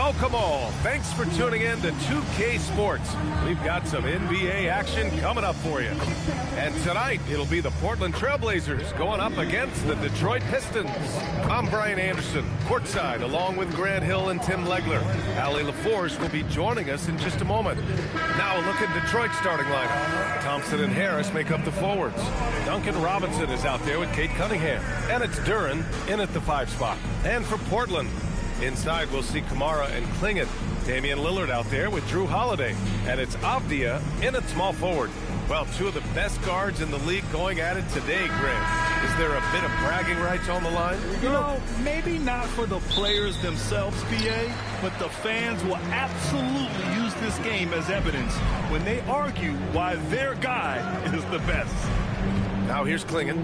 Welcome all. Thanks for tuning in to 2K Sports. We've got some NBA action coming up for you. And tonight, it'll be the Portland Trailblazers going up against the Detroit Pistons. I'm Brian Anderson, courtside, along with Grant Hill and Tim Legler. Allie LaForce will be joining us in just a moment. Now a look at Detroit's starting lineup. Thompson and Harris make up the forwards. Duncan Robinson is out there with Cade Cunningham. And it's Duren in at the 5 spot. And for Portland, inside, we'll see Kamara and Klingon. Damian Lillard out there with Drew Holiday. And it's Avdia in at small forward. Well, two of the best guards in the league going at it today, Grant. Is there a bit of bragging rights on the line? You know, maybe not for the players themselves, PA, but the fans will absolutely use this game as evidence when they argue why their guy is the best. Now here's Klingon.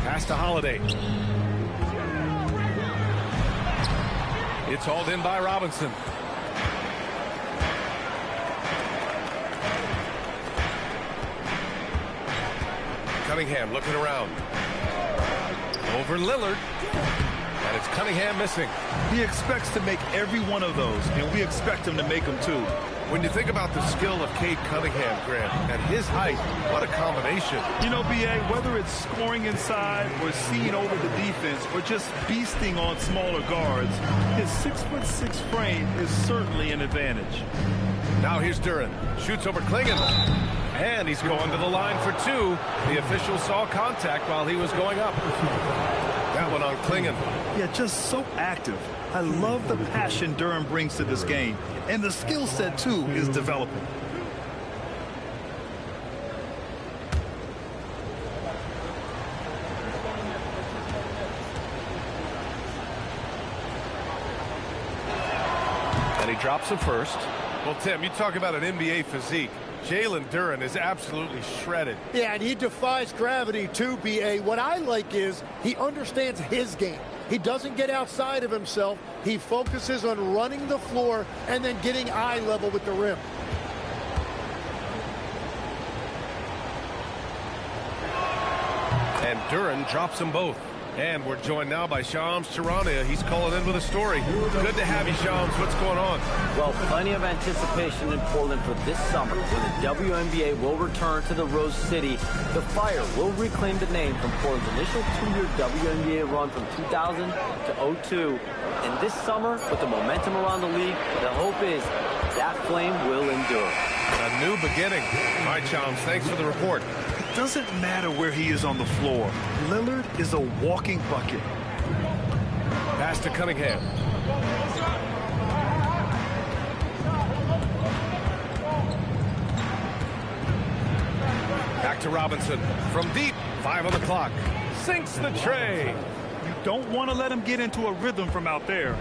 Pass to Holiday. It's hauled in by Robinson. Cunningham looking around. Over Lillard. And it's Cunningham missing. He expects to make every one of those, and we expect him to make them too. When you think about the skill of Cade Cunningham, Grant, and his height, what a combination. You know, BA, whether it's scoring inside or seeing over the defense or just beasting on smaller guards, his 6'6" frame is certainly an advantage. Now here's Duren. Shoots over Klingon. And he's going to the line for two. The official saw contact while he was going up. That one on Klingon. Yeah, just so active. I love the passion Duren brings to this game. And the skill set, too, is developing. And he drops it first. Well, Tim, you talk about an NBA physique. Jalen Duren is absolutely shredded. Yeah, and he defies gravity too, B.A. What I like is he understands his game. He doesn't get outside of himself. He focuses on running the floor and then getting eye level with the rim. And Duren drops them both. And we're joined now by Shams Charania. He's calling in with a story. Good to have you, Shams. What's going on? Well, plenty of anticipation in Portland for this summer when the WNBA will return to the Rose City. The Fire will reclaim the name from Portland's initial 2-year WNBA run from 2000 to 02. And this summer, with the momentum around the league, the hope is that flame will endure. A new beginning. All right, Shams, thanks for the report. It doesn't matter where he is on the floor. Lillard is a walking bucket. Pass to Cunningham. Back to Robinson. From deep, 5 on the clock. Sinks the tray. You don't want to let him get into a rhythm from out there.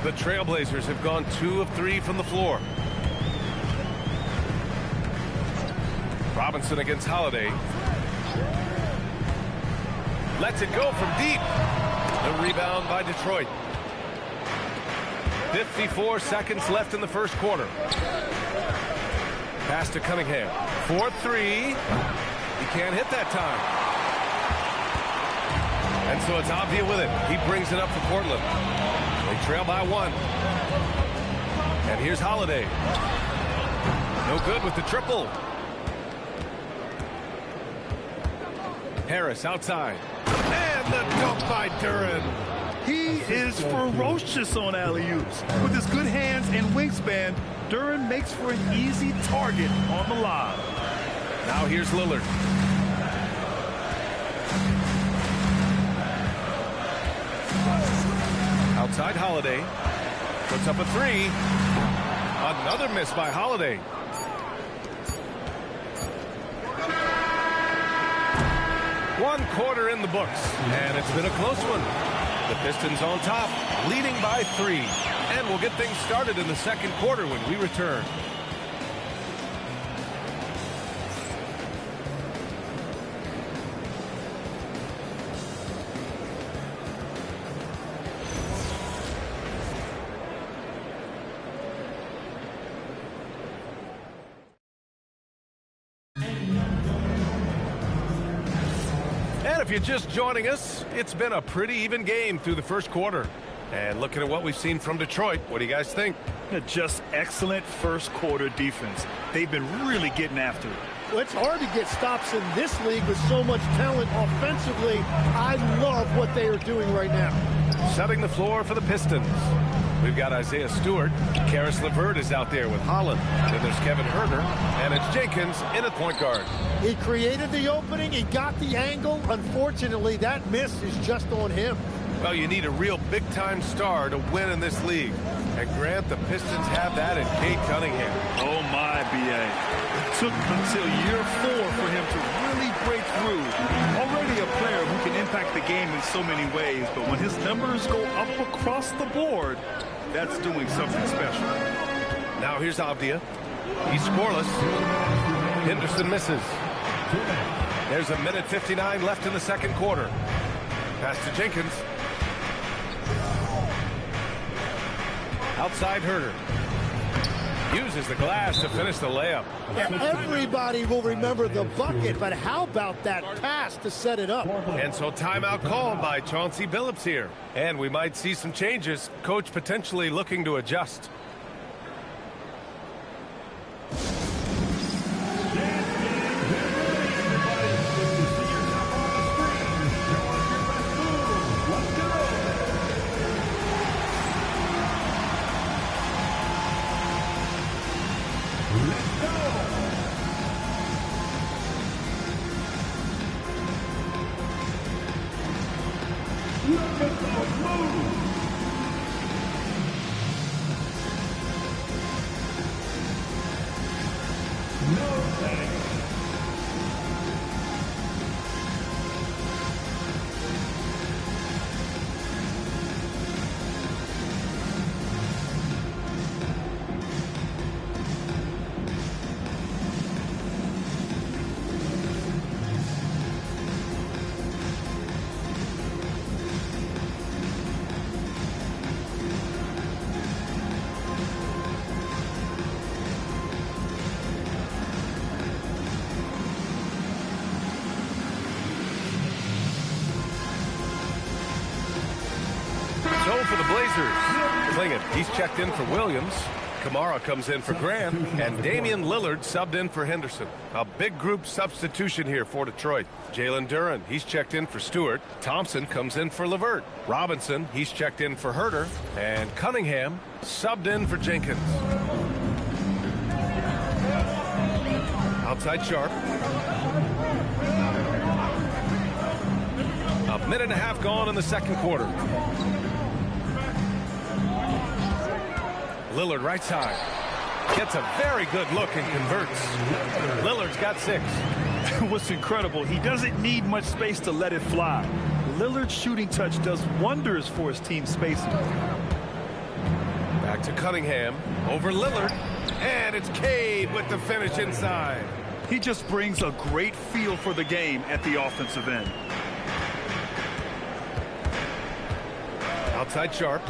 The Trailblazers have gone 2 of 3 from the floor. Robinson against Holiday. Lets it go from deep. The rebound by Detroit. 54 seconds left in the first quarter. Pass to Cunningham. 4-3. He can't hit that time. And so it's Avdia with it. He brings it up for Portland. They trail by 1. And here's Holiday. No good with the triple. Harris outside. And the dunk by Duren. He is ferocious on alley-oops. With his good hands and wingspan, Duren makes for an easy target on the lob. Now here's Lillard. Outside Holiday. Puts up a 3. Another miss by Holiday. One quarter in the books, and it's been a close one. The Pistons on top, leading by 3. And we'll get things started in the second quarter when we return. And if you're just joining us, it's been a pretty even game through the first quarter. And looking at what we've seen from Detroit, what do you guys think? Just excellent first quarter defense. They've been really getting after it. Well, it's hard to get stops in this league with so much talent offensively. I love what they are doing right now. Setting the floor for the Pistons. We've got Isaiah Stewart. Karis LeVert is out there with Holland. Then there's Kevin Huerter. And it's Jenkins in at point guard. He created the opening. He got the angle. Unfortunately, that miss is just on him. Well, you need a real big-time star to win in this league. And Grant, the Pistons have that in Cade Cunningham. Oh, my, B.A. It took until year 4 for him to really break through. Already a player who can impact the game in so many ways, but when his numbers go up across the board, that's doing something special. Now here's Avdia. He's scoreless. Henderson misses. There's a minute 59 left in the second quarter. Pass to Jenkins. Outside Huerter. Uses the glass to finish the layup. Everybody will remember the bucket, but how about that pass to set it up? And so timeout called by Chauncey Billups here. And we might see some changes. Coach potentially looking to adjust. So for the Blazers, Klingin, he's checked in for Williams. Kamara comes in for Grant, and Damian Lillard subbed in for Henderson. A big group substitution here for Detroit. Jalen Duren, he's checked in for Stewart. Thompson comes in for LeVert. Robinson, he's checked in for Huerter. And Cunningham subbed in for Jenkins. Outside Sharp. A minute and a half gone in the second quarter. Lillard right side. Gets a very good look and converts. Lillard's got 6. What's incredible, he doesn't need much space to let it fly. Lillard's shooting touch does wonders for his team's spacing. Back to Cunningham. Over Lillard. And it's Cade with the finish inside. He just brings a great feel for the game at the offensive end. Outside Sharp.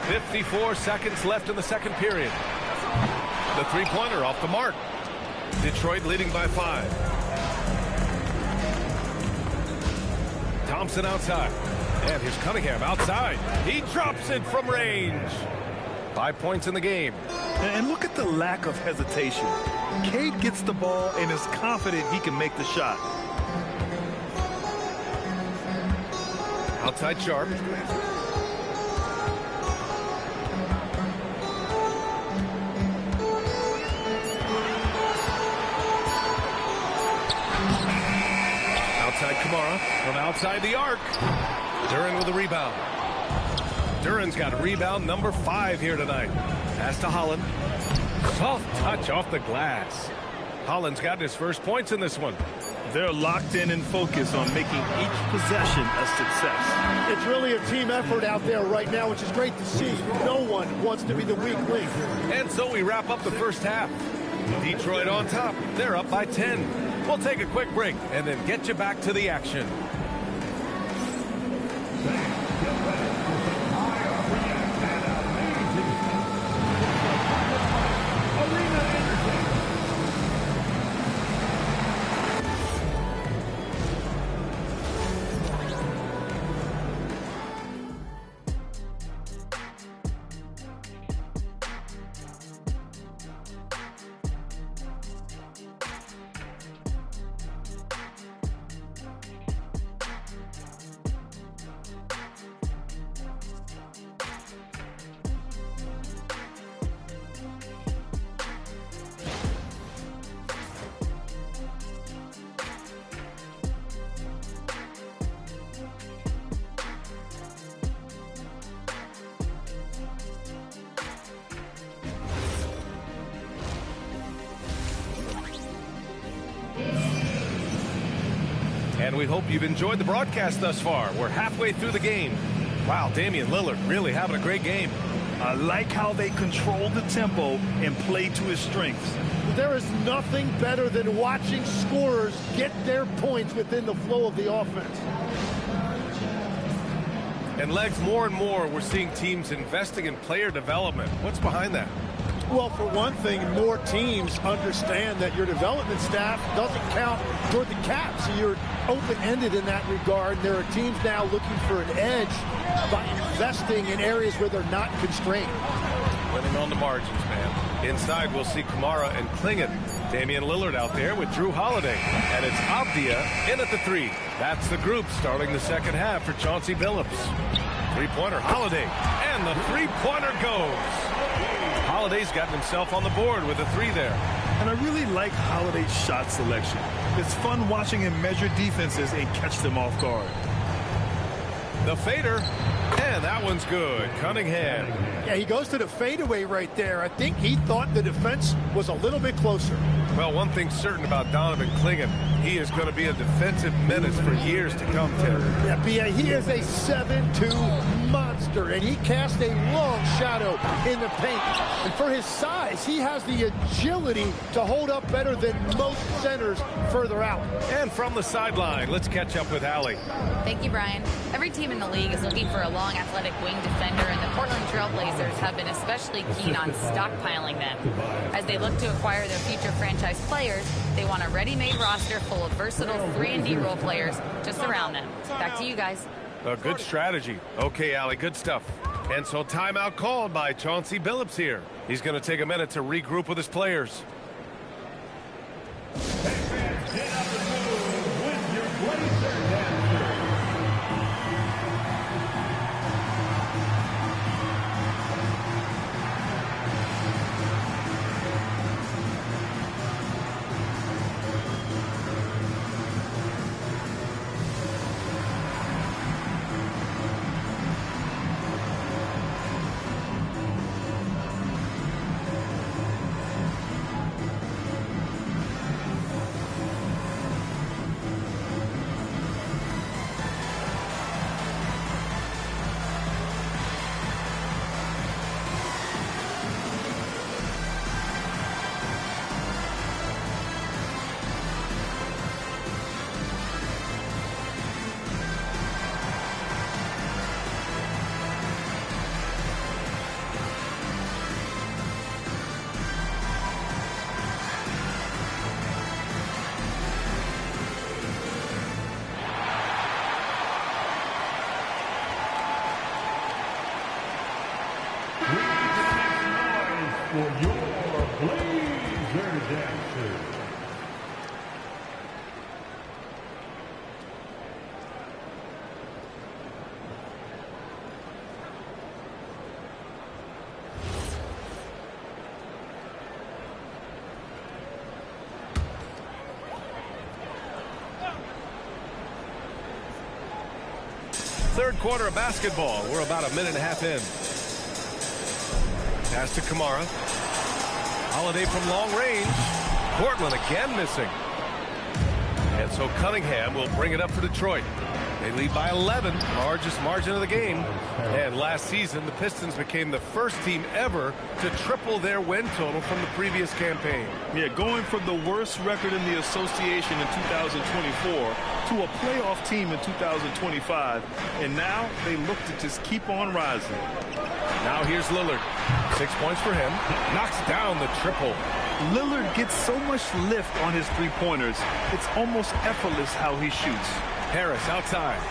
54 seconds left in the second period. The three-pointer off the mark. Detroit leading by 5. Thompson outside. And here's Cunningham outside. He drops it from range. 5 points in the game. And look at the lack of hesitation. Cade gets the ball and is confident he can make the shot. Outside Sharp. Outside Kamara from outside the arc. Duren with a rebound. Duren's got a rebound number 5 here tonight. Pass to Holland. Soft touch off the glass. Holland's got his first points in this one. They're locked in and focused on making each possession a success. It's really a team effort out there right now, which is great to see. No one wants to be the weak link. And so we wrap up the first half. Detroit on top. They're up by 10. We'll take a quick break and then get you back to the action. And we hope you've enjoyed the broadcast thus far. We're halfway through the game. Wow, Damian Lillard really having a great game. I like how they control the tempo and play to his strengths. There is nothing better than watching scorers get their points within the flow of the offense. And Legs, more and more, we're seeing teams investing in player development. What's behind that? Well, for one thing, more teams understand that your development staff doesn't count toward the cap, so you're open-ended in that regard. There are teams now looking for an edge by investing in areas where they're not constrained. Winning on the margins, man. Inside, we'll see Kamara and Klingon. Damian Lillard out there with Drew Holiday. And it's Abdia in at the 3. That's the group starting the second half for Chauncey Billups. Three-pointer, Holiday. And the three-pointer goes. Holiday's gotten himself on the board with a 3 there. And I really like Holiday's shot selection. It's fun watching him measure defenses and catch them off guard. The fader, and that one's good. Cunningham. Yeah, he goes to the fadeaway right there. I think he thought the defense was a little bit closer. Well, one thing's certain about Donovan Klingon. He is going to be a defensive menace for years to come, Tim. Yeah, B.A., he is a 7'2" monster, and he casts a long shadow in the paint. And for his size, he has the agility to hold up better than most centers further out. And from the sideline, let's catch up with Allie. Thank you, Brian. Every team in the league is looking for a long, athletic wing defender, and the Portland Trail Blazers have been especially keen on stockpiling them. As they look to acquire their future franchise players, they want a ready-made roster full of versatile 3-and-D role players to surround them. Back to you guys. A good strategy. Okay, Allie, good stuff. And so timeout called by Chauncey Billups here. He's going to take a minute to regroup with his players. For your Blazer dancers. Third quarter of basketball. We're about a minute and a half in. Pass to Kamara. Holiday from long range. Portland again missing. And so Cunningham will bring it up for Detroit. They lead by 11, largest margin of the game. And last season, the Pistons became the first team ever to triple their win total from the previous campaign. Yeah, going from the worst record in the association in 2024 to a playoff team in 2025. And now they look to just keep on rising. Now here's Lillard. 6 points for him. Knocks down the triple. Lillard gets so much lift on his three-pointers. It's almost effortless how he shoots. Harris outside.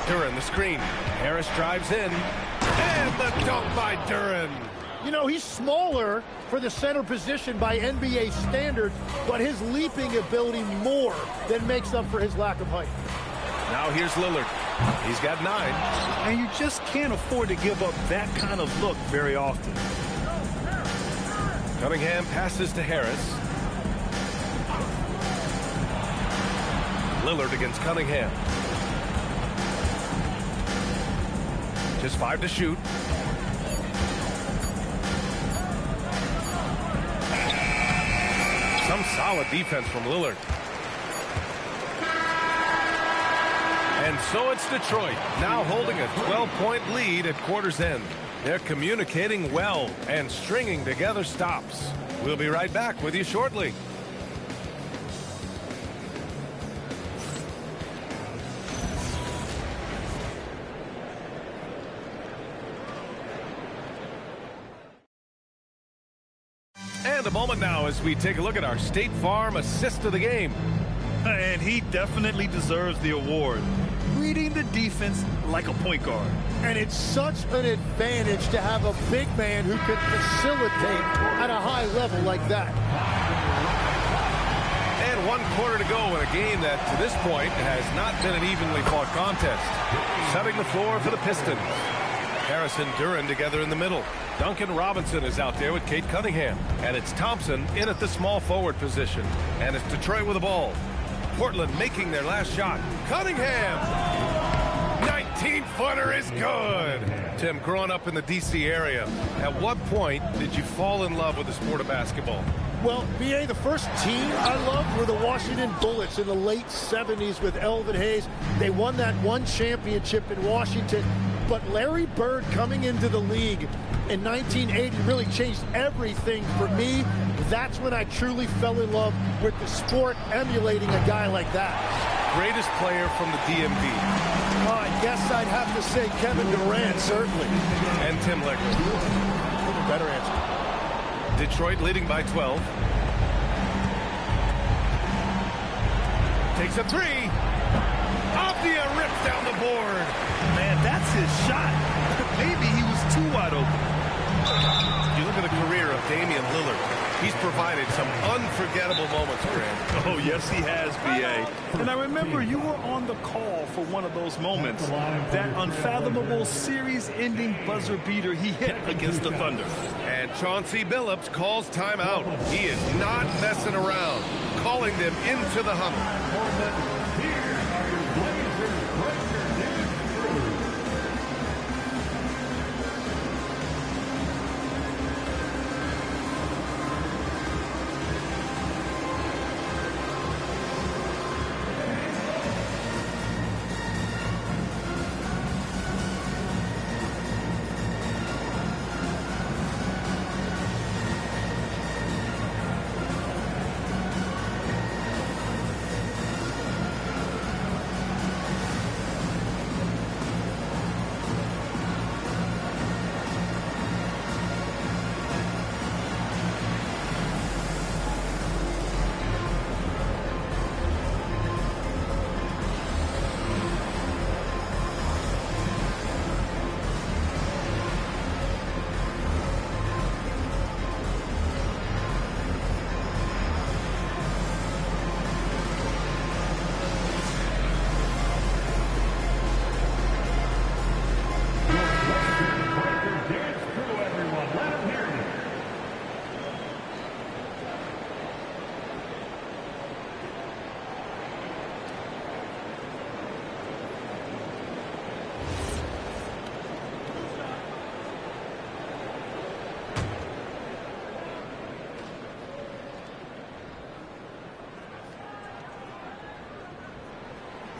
Duren the screen. Harris drives in. And the dunk by Duren. You know, he's smaller for the center position by NBA standards, but his leaping ability more than makes up for his lack of height. Now here's Lillard. He's got 9. And you just can't afford to give up that kind of look very often. Cunningham passes to Harris. Lillard against Cunningham. Just 5 to shoot. Some solid defense from Lillard. And so it's Detroit, now holding a 12-point lead at quarter's end. They're communicating well and stringing together stops. We'll be right back with you shortly. And a moment now as we take a look at our State Farm assist of the game. And he definitely deserves the award. Reading the defense like a point guard. And it's such an advantage to have a big man who can facilitate at a high level like that. And 1 quarter to go in a game that, to this point, has not been an evenly fought contest. Setting the floor for the Pistons. Harris and Duren together in the middle. Duncan Robinson is out there with Kate Cunningham. And it's Thompson in at the small forward position. And it's Detroit with the ball. Portland making their last shot. Cunningham! 19-footer is good. Tim, growing up in the D.C. area, at what point did you fall in love with the sport of basketball? Well, B.A., the first team I loved were the Washington Bullets in the late 70s with Elvin Hayes. They won that one championship in Washington. But Larry Bird coming into the league in 1980 really changed everything for me. That's when I truly fell in love with the sport, emulating a guy like that. Greatest player from the DMV. I guess I'd have to say Kevin Durant, certainly. And Tim Legler. Better answer. Detroit leading by 12. Takes a three. Avdia rips down the board. Man, that's his shot. Maybe he was too wide open. You look at the career of Damian Lillard. He's provided some unforgettable moments for him. Oh, yes, he has, B.A. And I remember you were on the call for one of those moments. That unfathomable series-ending buzzer beater he hit against the Thunder. And Chauncey Billups calls timeout. He is not messing around, calling them into the huddle.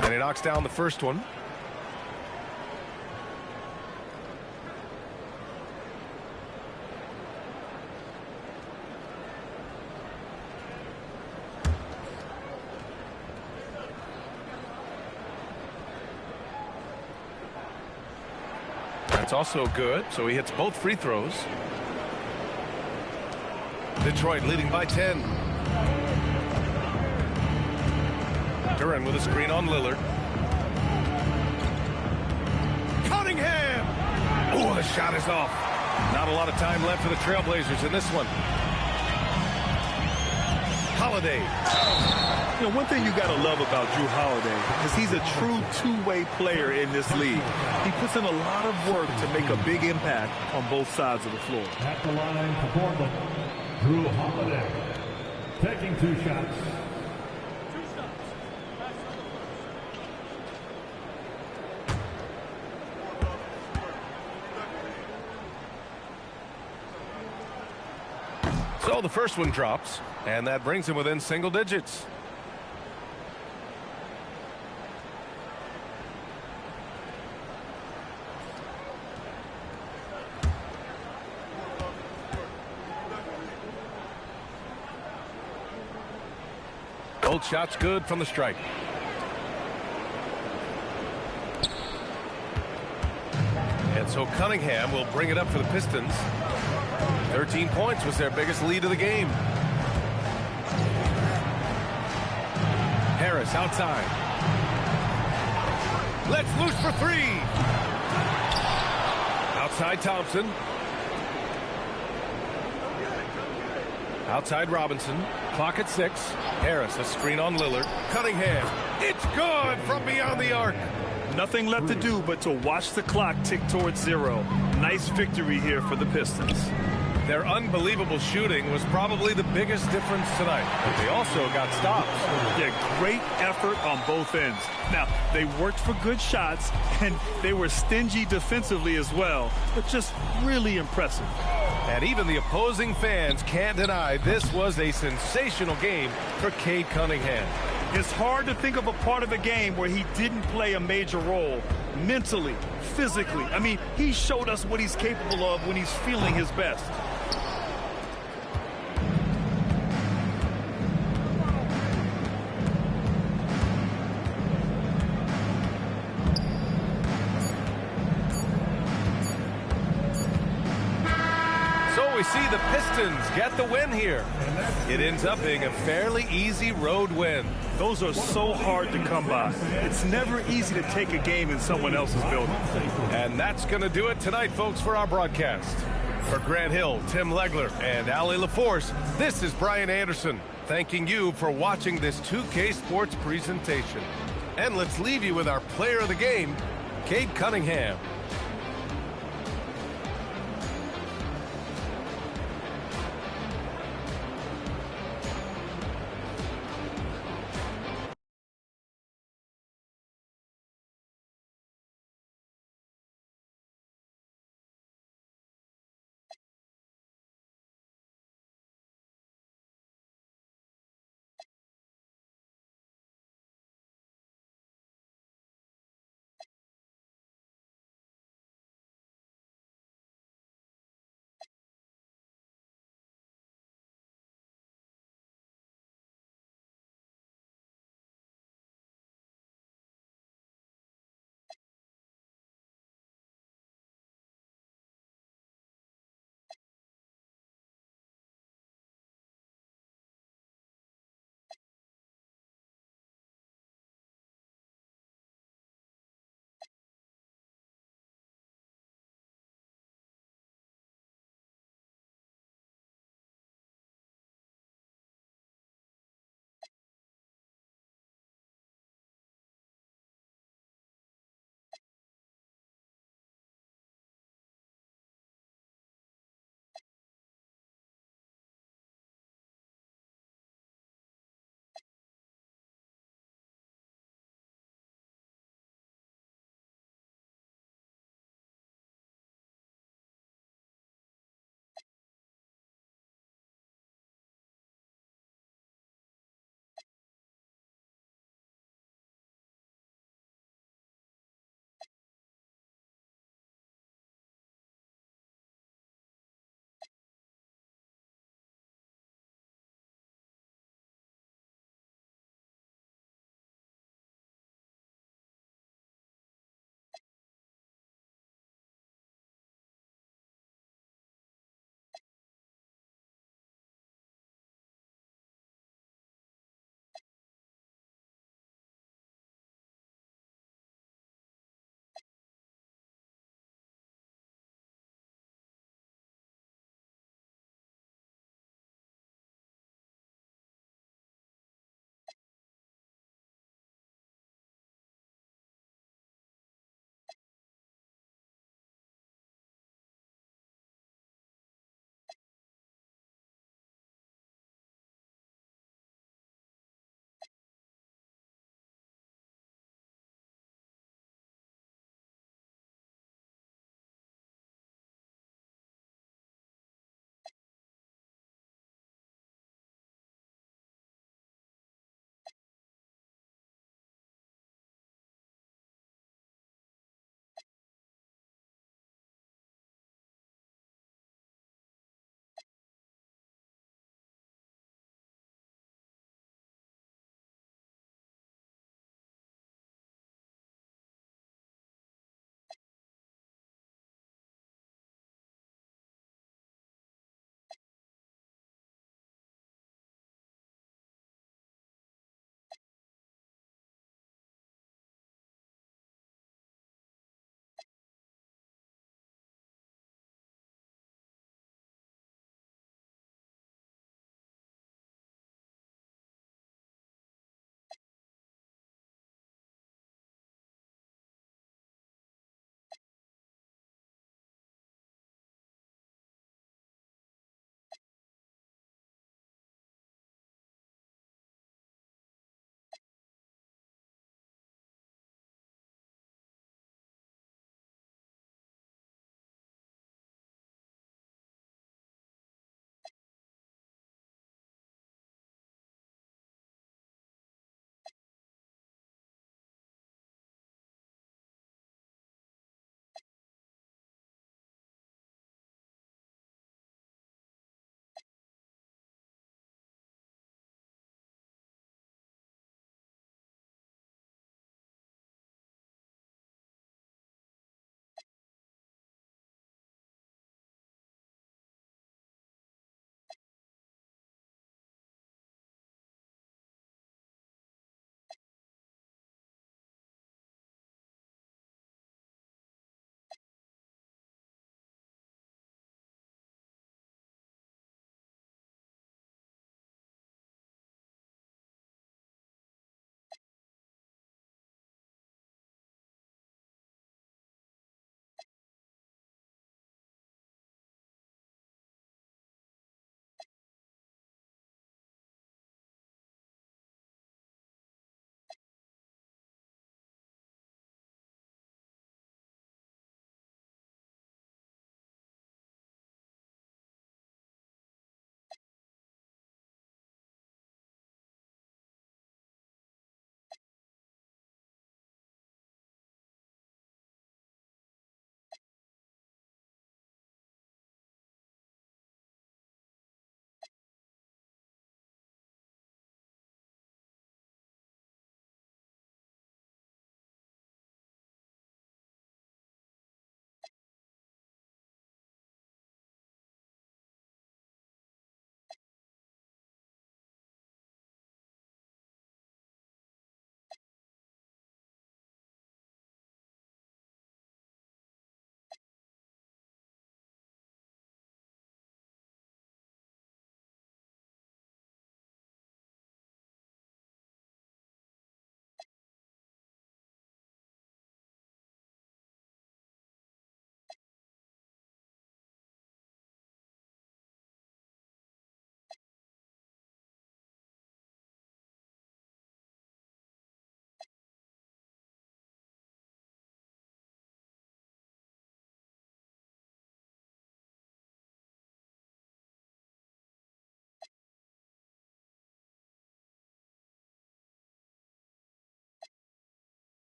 And he knocks down the first one. That's also good, so he hits both free throws. Detroit leading by 10. Duren with a screen on Lillard. Cunningham! Oh, the shot is off. Not a lot of time left for the Trailblazers in this one. Holiday. You know, one thing you got to love about Drew Holiday is he's a true two-way player in this league. He puts in a lot of work to make a big impact on both sides of the floor. At the line for Portland, Drew Holiday taking 2 shots. So the first one drops, and that brings him within single digits. Both shots good from the strike. And so Cunningham will bring it up for the Pistons. 13 points was their biggest lead of the game. Harris outside. Let's loose for three. Outside Thompson. Outside Robinson. Clock at 6. Harris, a screen on Lillard. Cunningham. It's good from beyond the arc. Nothing left to do but to watch the clock tick towards 0. Nice victory here for the Pistons. Their unbelievable shooting was probably the biggest difference tonight, but they also got stops. Yeah, great effort on both ends. Now, they worked for good shots, and they were stingy defensively as well, but just really impressive. And even the opposing fans can't deny this was a sensational game for Cade Cunningham. It's hard to think of a part of a game where he didn't play a major role mentally, physically. I mean, he showed us what he's capable of when he's feeling his best. So we see the Pistons get the win here. It ends up being a fairly easy road win. Those are so hard to come by. It's never easy to take a game in someone else's building. And that's going to do it tonight, folks, for our broadcast. For Grant Hill, Tim Legler, and Ali LaForce, this is Brian Anderson, thanking you for watching this 2K Sports presentation. And let's leave you with our player of the game, Cade Cunningham.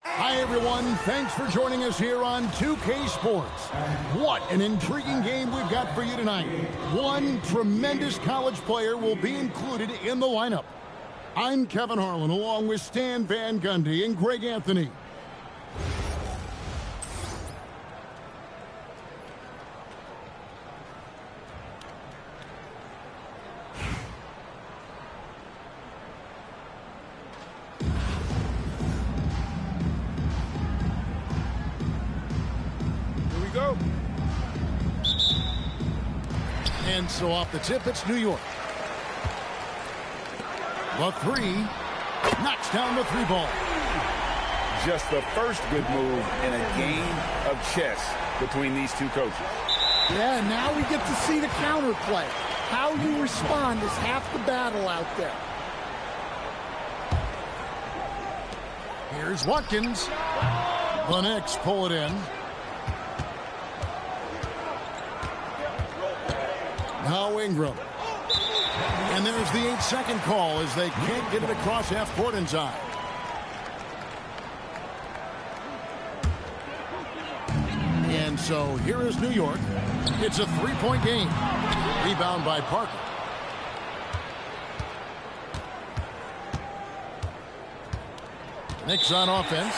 Hi, everyone. Thanks for joining us here on 2K Sports. What an intriguing game we've got for you tonight. One tremendous college player will be included in the lineup. I'm Kevin Harlan, along with Stan Van Gundy and Greg Anthony. Go. And so off the tip, it's New York. The three knocks down the three ball. Just the first good move in a game of chess between these two coaches. Yeah, now we get to see the counter play. How you respond is half the battle out there. Here's Watkins. The Knicks pull it in. Now Ingram. And there's the 8-second call as they can't get it across half court in time. And so here is New York. It's a three-point game. Rebound by Parker. Knicks on offense.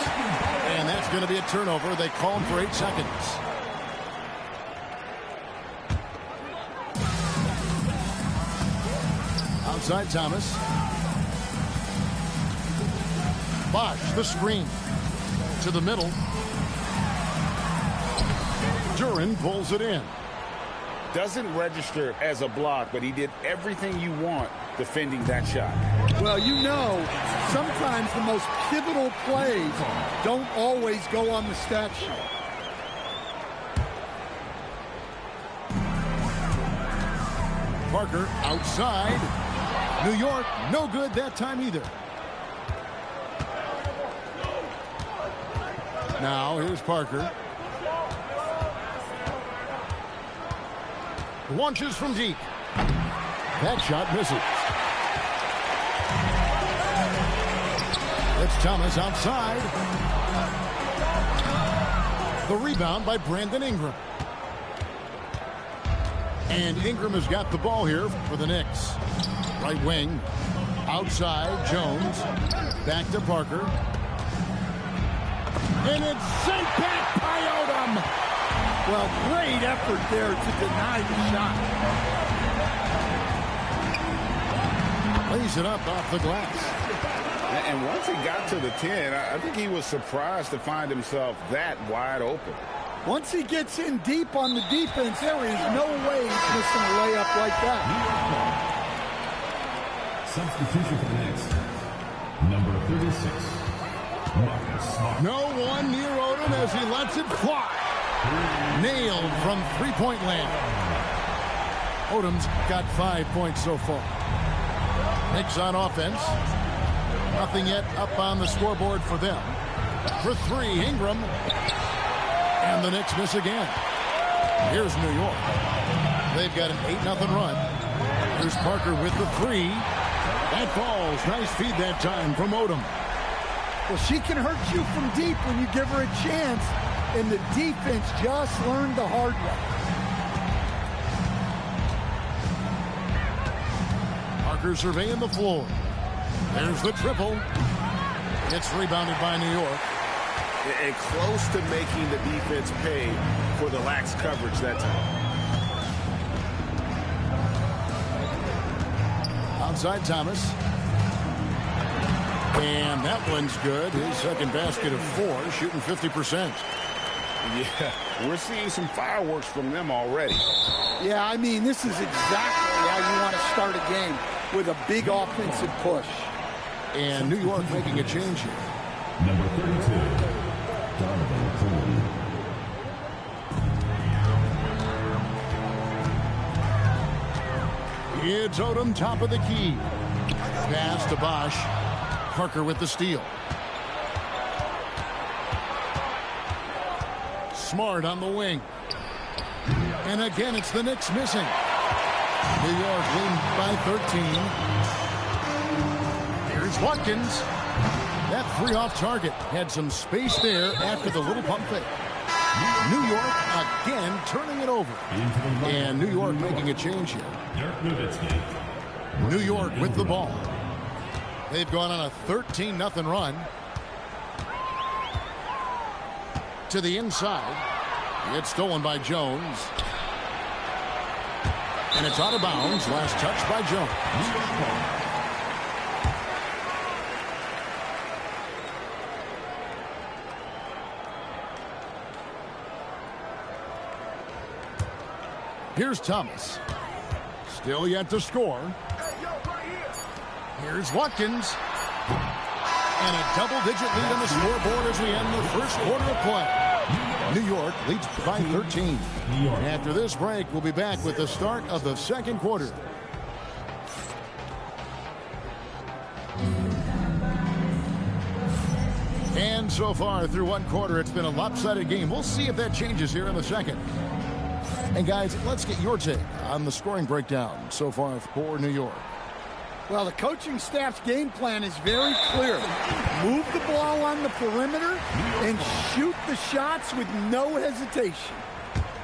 And that's going to be a turnover. They call him for 8 seconds. Outside Thomas. Bosch, the screen. To the middle. Duran pulls it in. Doesn't register as a block, but he did everything you want defending that shot. Well, you know, sometimes the most pivotal plays don't always go on the stat sheet. Parker outside. New York, no good that time either. Now, here's Parker. Launches from deep. That shot misses. It's Thomas outside. The rebound by Brandon Ingram. And Ingram has got the ball here for the Knicks. Right wing. Outside, Jones. Back to Parker. And it's sent back by Odom. Well, great effort there to deny the shot. Lays it up off the glass. And once he got to the 10, I think he was surprised to find himself that wide open. Once he gets in deep on the defense, there is no way he's missing a layup like that. Substitution for the Knicks. Number 36. Marcus Smart. No one near Odom as he lets it fly. Nailed from three-point land. Odom's got 5 points so far. Knicks on offense. Nothing yet up on the scoreboard for them. For three, Ingram. And the Knicks miss again. Here's New York. They've got an 8-0 run. Here's Parker with the three. That falls. Nice feed that time from Odom. Well, she can hurt you from deep when you give her a chance. And the defense just learned the hard way. Parker surveying the floor. There's the triple. It's rebounded by New York. And close to making the defense pay for the lax coverage that time. Outside Thomas. And that one's good. His second basket of 4, shooting 50%. Yeah, we're seeing some fireworks from them already. Yeah, I mean, this is exactly how you want to start a game, with a big offensive push. And New York making a change here. Number 32. Donovan Cole. It's Odom, top of the key. Pass to Bosch. Parker with the steal. Smart on the wing. And again, it's the Knicks missing. New York lead by 13. Here's Watkins. That three off target had some space there after the little pump fake. New York again turning it over. And New York making a change here. New York with the ball. They've gone on a 13-0 run. To the inside. It's stolen by Jones. And it's out of bounds. Last touch by Jones. Here's Thomas. Still yet to score. Here's Watkins. And a double-digit lead on the scoreboard as we end the first quarter of play. New York leads by 13. After this break, we'll be back with the start of the second quarter. And so far through one quarter, it's been a lopsided game. We'll see if that changes here in the second. And guys, let's get your take on the scoring breakdown so far for New York. Well, the coaching staff's game plan is very clear. Move the ball on the perimeter and shoot the shots with no hesitation.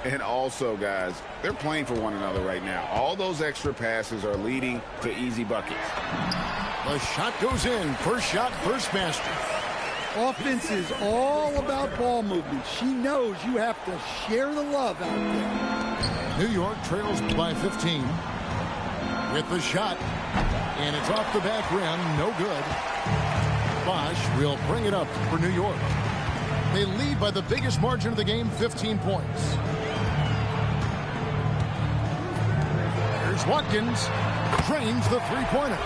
And also, guys, they're playing for one another right now. All those extra passes are leading to easy buckets. The shot goes in. First shot, first basket. Offense is all about ball movement. She knows you have to share the love out there. New York trails by 15 with the shot. And it's off the back rim. No good. Bosch will bring it up for New York. They lead by the biggest margin of the game, 15 points. Here's Watkins. Drains the three-pointer.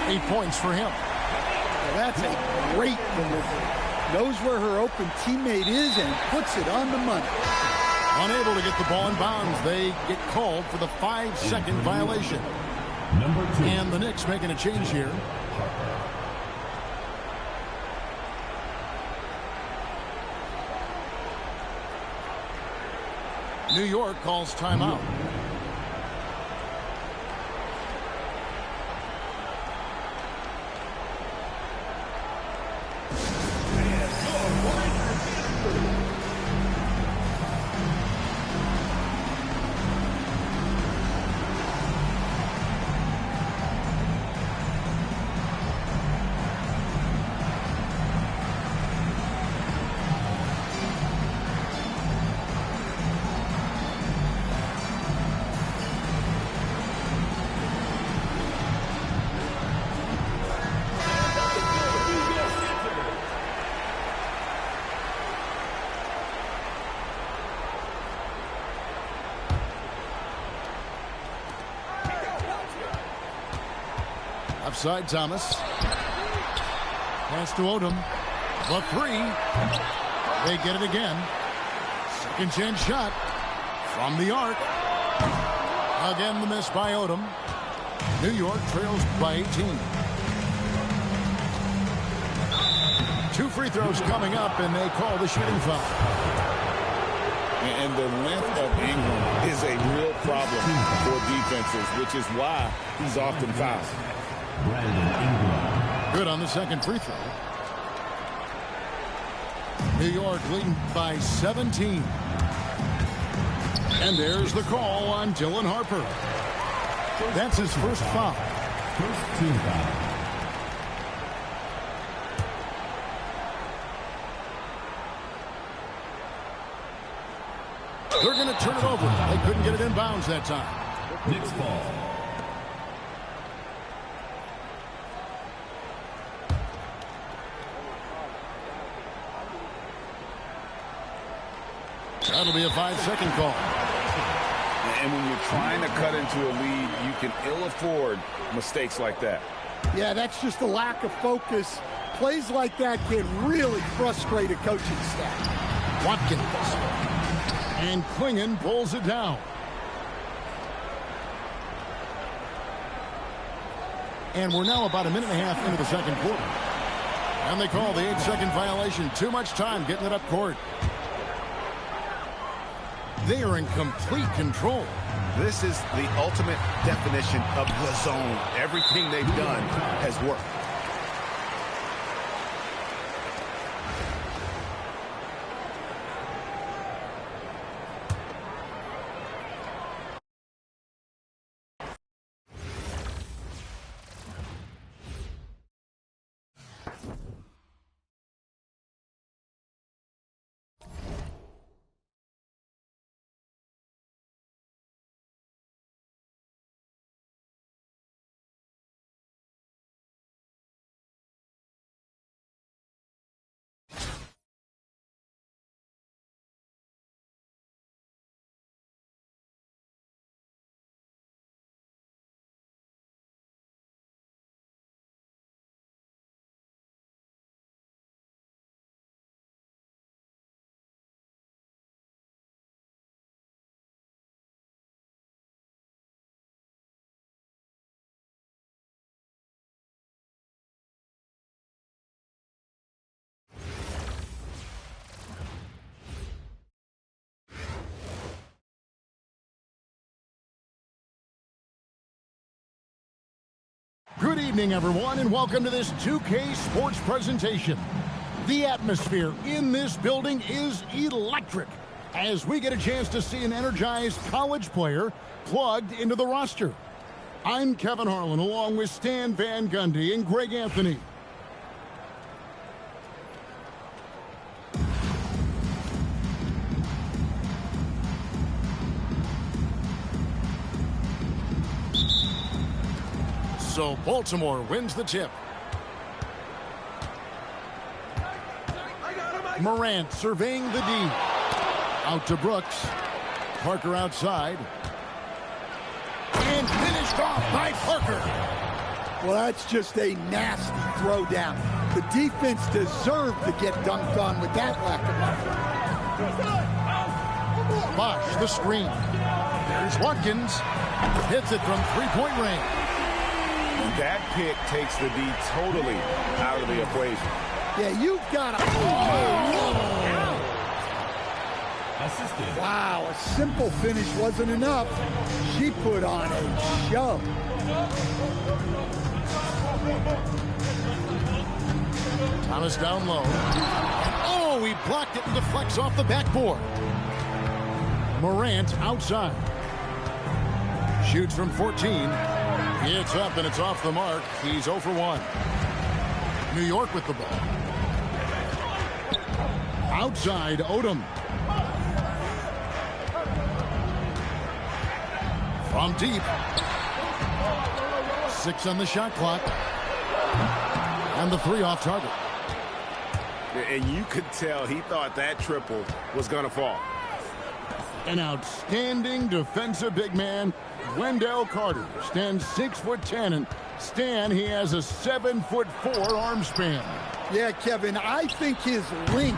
8 points for him. Well, that's a great delivery. Knows where her open teammate is and puts it on the money. Unable to get the ball in bounds. They get called for the 5-second violation. Number 2. And the Knicks making a change here. New York calls timeout. Upside Thomas. Pass to Odom. The three. They get it again. Second chance shot from the arc. Again the miss by Odom. New York trails by 18. 2 free throws coming up, and they call the shooting foul. And the length of Ingram is a real problem for defenses, which is why he's often fouled. Good on the second free throw. New York leading by 17. And there's the call on Dylan Harper. That's his first foul. First team foul. They're going to turn it over. They couldn't get it in bounds that time. Knicks ball. That'll be a 5-second call. And when you're trying to cut into a lead, you can ill afford mistakes like that. Yeah, that's just a lack of focus. Plays like that can really frustrate a coaching staff. Watkins. And Klingon pulls it down. And we're now about a minute and a half into the second quarter. And they call the 8-second violation. Too much time getting it up court. They are in complete control. This is the ultimate definition of the zone. Everything they've done has worked. Good evening, everyone, and welcome to this 2K Sports presentation. The atmosphere in this building is electric as we get a chance to see an energized college player plugged into the roster. I'm Kevin Harlan, along with Stan Van Gundy and Greg Anthony. So Baltimore wins the tip. Morant surveying the D. Out to Brooks. Parker outside. And finished off by Parker. Well, that's just a nasty throwdown. The defense deserved to get dunked on with that lack of effort. Bosh, the screen. There's Watkins. Hits it from three-point range. That pick takes the D totally out of the equation. Yeah, you've got to... Wow, a simple finish wasn't enough. She put on a show. Thomas down low. Oh, he blocked it and deflects off the backboard. Morant outside. Shoots from 14. It's up and it's off the mark. He's 0 for 1. New York with the ball. Outside, Odom. From deep. 6 on the shot clock. And the 3 off target. And you could tell he thought that triple was going to fall. An outstanding defensive big man, Wendell Carter, stands 6'10", and Stan, he has a 7'4" arm span. Yeah, Kevin, I think his length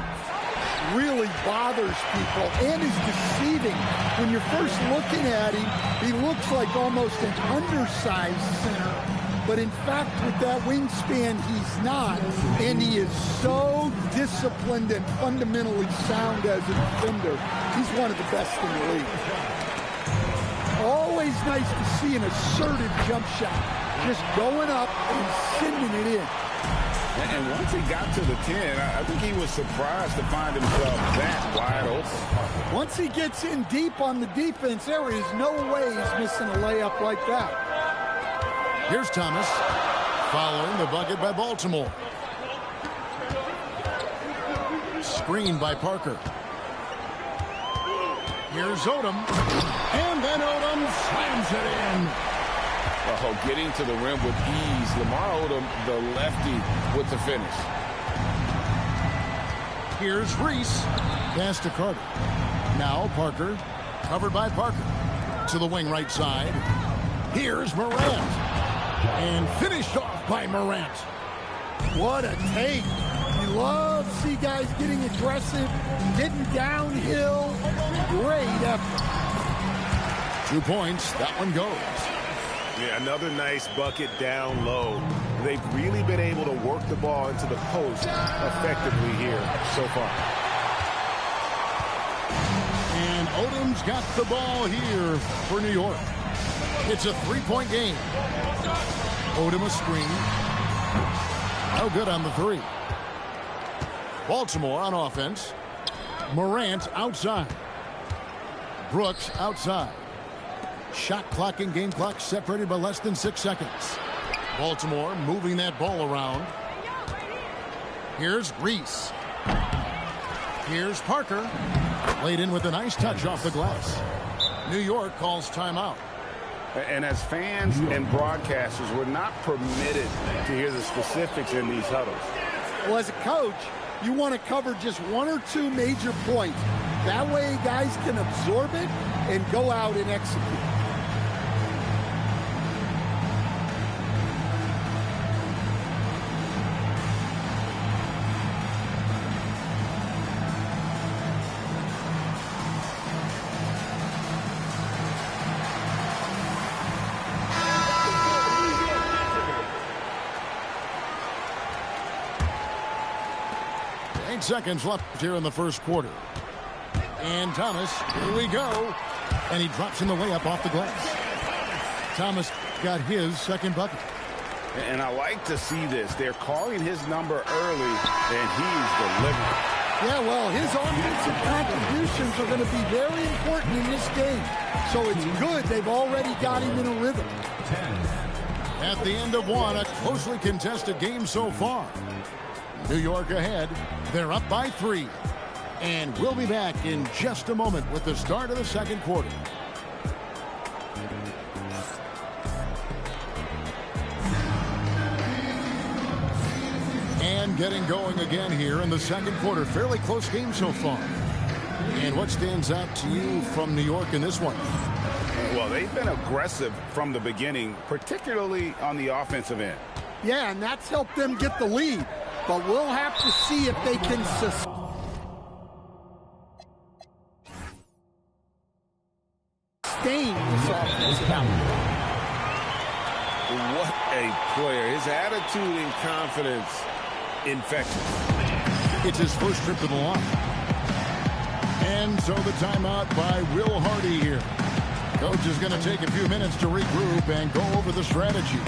really bothers people and is deceiving. When you're first looking at him, he looks like almost an undersized center. But in fact, with that wingspan, he's not. And he is so disciplined and fundamentally sound as a defender. He's one of the best in the league. Always nice to see an assertive jump shot. Just going up and sending it in. And once he got to the 10, I think he was surprised to find himself that wide open. Once he gets in deep on the defense, there is no way he's missing a layup like that. Here's Thomas, following the bucket by Baltimore. Screened by Parker. Here's Odom, and then Odom slams it in. Oh, getting to the rim with ease. Lamar Odom, the lefty, with the finish. Here's Reese. Pass to Carter. Now Parker, covered by Parker. To the wing right side. Here's Morant. And finished off by Morant. What a take. You love to see guys getting aggressive, getting downhill. Great effort. 2 points. That one goes. Yeah, another nice bucket down low. They've really been able to work the ball into the post effectively here so far. And Odom's got the ball here for New York. It's a 3-point game. Odom a screen. No good on the 3. Baltimore on offense. Morant outside. Brooks outside. Shot clock and game clock separated by less than 6 seconds. Baltimore moving that ball around. Here's Reese. Here's Parker. Laid in with a nice touch off the glass. New York calls timeout. And as fans and broadcasters, we're not permitted to hear the specifics in these huddles. Well, as a coach, you want to cover just 1 or 2 major points. That way guys can absorb it and go out and execute. Seconds left here in the first quarter. And Thomas, here we go. And he drops in the layup off the glass. Thomas got his second bucket. And I like to see this. They're calling his number early, and he's delivering. Yeah, well, his offensive contributions are going to be very important in this game. So it's good they've already got him in a rhythm. At the end of one, a closely contested game so far. New York ahead. They're up by 3. And we'll be back in just a moment with the start of the second quarter. And getting going again here in the second quarter. Fairly close game so far. And what stands out to you from New York in this one? Well, they've been aggressive from the beginning, particularly on the offensive end. Yeah, and that's helped them get the lead. But we'll have to see if they can sustain this offensive output. What a player. His attitude and confidence infectious. It's his first trip to the line. And so the timeout by Will Hardy here. Coach is going to take a few minutes to regroup and go over the strategy.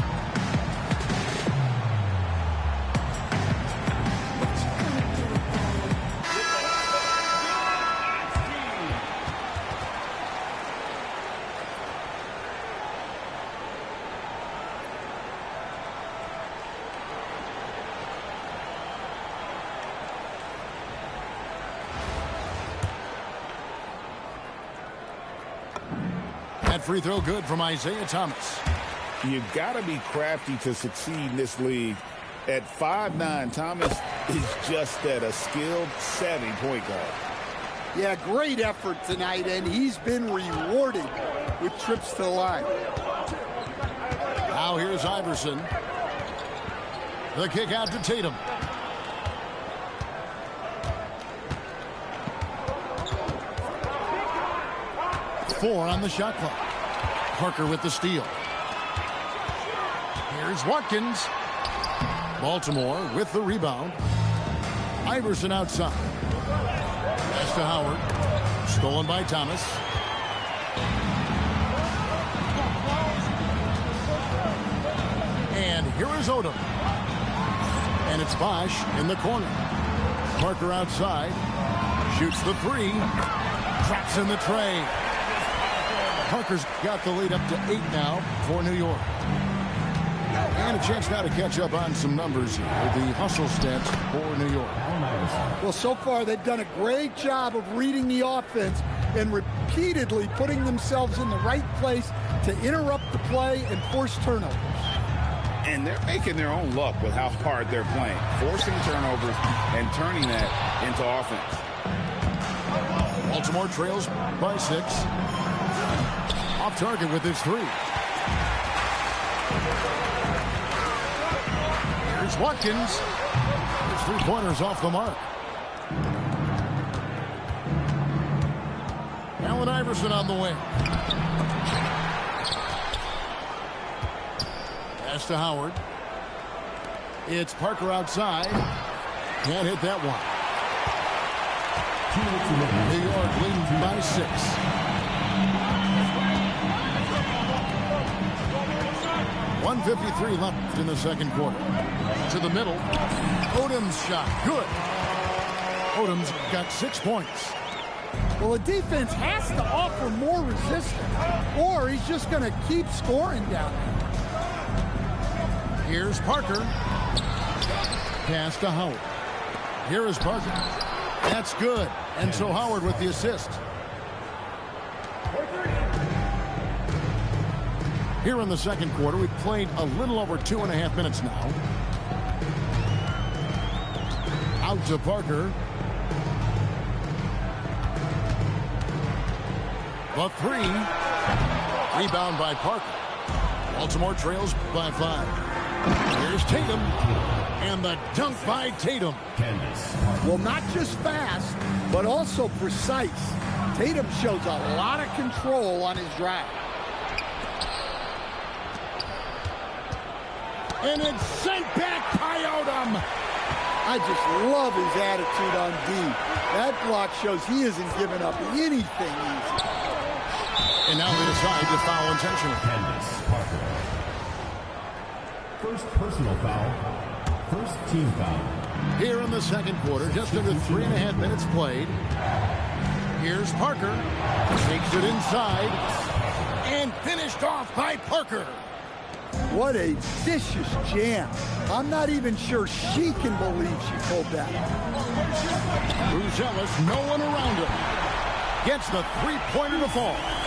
Free throw good from Isaiah Thomas. You got to be crafty to succeed in this league. At 5'9", Thomas is just that, a skilled, savvy point guard. Yeah, great effort tonight, and he's been rewarded with trips to the line. Now here's Iverson. The kick out to Tatum. Four on the shot clock. Parker with the steal. Here's Watkins. Baltimore with the rebound. Iverson outside. Pass to Howard. Stolen by Thomas. And here is Odom. And it's Bosch in the corner. Parker outside. Shoots the 3. Drops in the tray. Parker's got the lead up to 8 now for New York. And a chance now to catch up on some numbers here. The hustle stats for New York. Well, so far they've done a great job of reading the offense and repeatedly putting themselves in the right place to interrupt the play and force turnovers. And they're making their own luck with how hard they're playing, forcing turnovers and turning that into offense. Baltimore trails by 6. Off target with his 3. Here's Watkins. His 3-pointers off the mark. Allen Iverson on the wing. Pass to Howard. It's Parker outside. Can't hit that one. New York leading by 6. 1:53 left in the second quarter. To the middle. Odom's shot. Good. Odom's got 6 points. Well, the defense has to offer more resistance, or he's just going to keep scoring down there. Here's Parker. Pass to Howard. Here is Parker. That's good. And so Howard with the assist. Here in the second quarter, we've played a little over 2.5 minutes now. Out to Parker. The 3. Rebound by Parker. Baltimore trails by 5. Here's Tatum. And the dunk by Tatum. Well, not just fast, but also precise. Tatum shows a lot of control on his drive. And it's sent back by Odom. I just love his attitude on D. That block shows he isn't giving up anything easy. And now they decide to foul intentionally. First personal foul. First team foul. Here in the second quarter, just under 3.5 minutes played. Here's Parker. Takes it inside. And finished off by Parker. What a vicious jam. I'm not even sure she can believe she pulled that. Buzelis, no one around him. Gets the three-pointer to fall.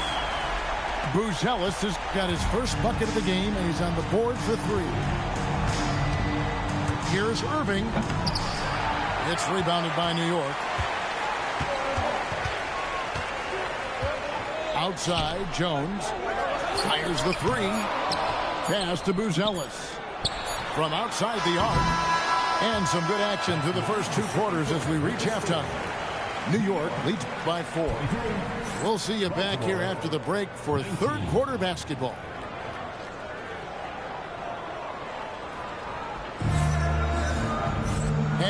Buzelis has got his first bucket of the game, and he's on the board for three. Here's Irving. It's rebounded by New York. Outside, Jones fires the three. Pass to Buzelis. From outside the arc. And some good action through the first two quarters as we reach halftime. New York leads by 4. We'll see you back here after the break for third quarter basketball.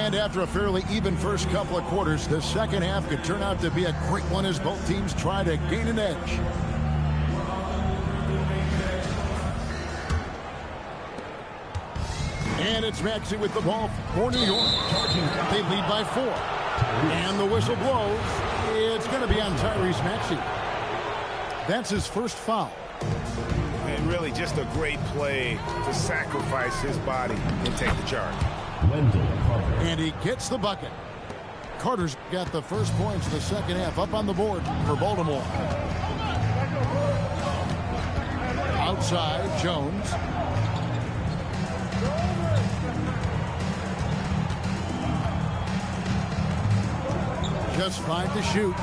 And after a fairly even first couple of quarters, the second half could turn out to be a great one as both teams try to gain an edge. And it's Maxey with the ball for New York. They lead by 4. And the whistle blows. It's going to be on Tyrese Maxey. That's his first foul. And really just a great play to sacrifice his body and take the charge. And he gets the bucket. Carter's got the first points in the second half up on the board for Baltimore. Outside, Jones. Just 5 to shoot.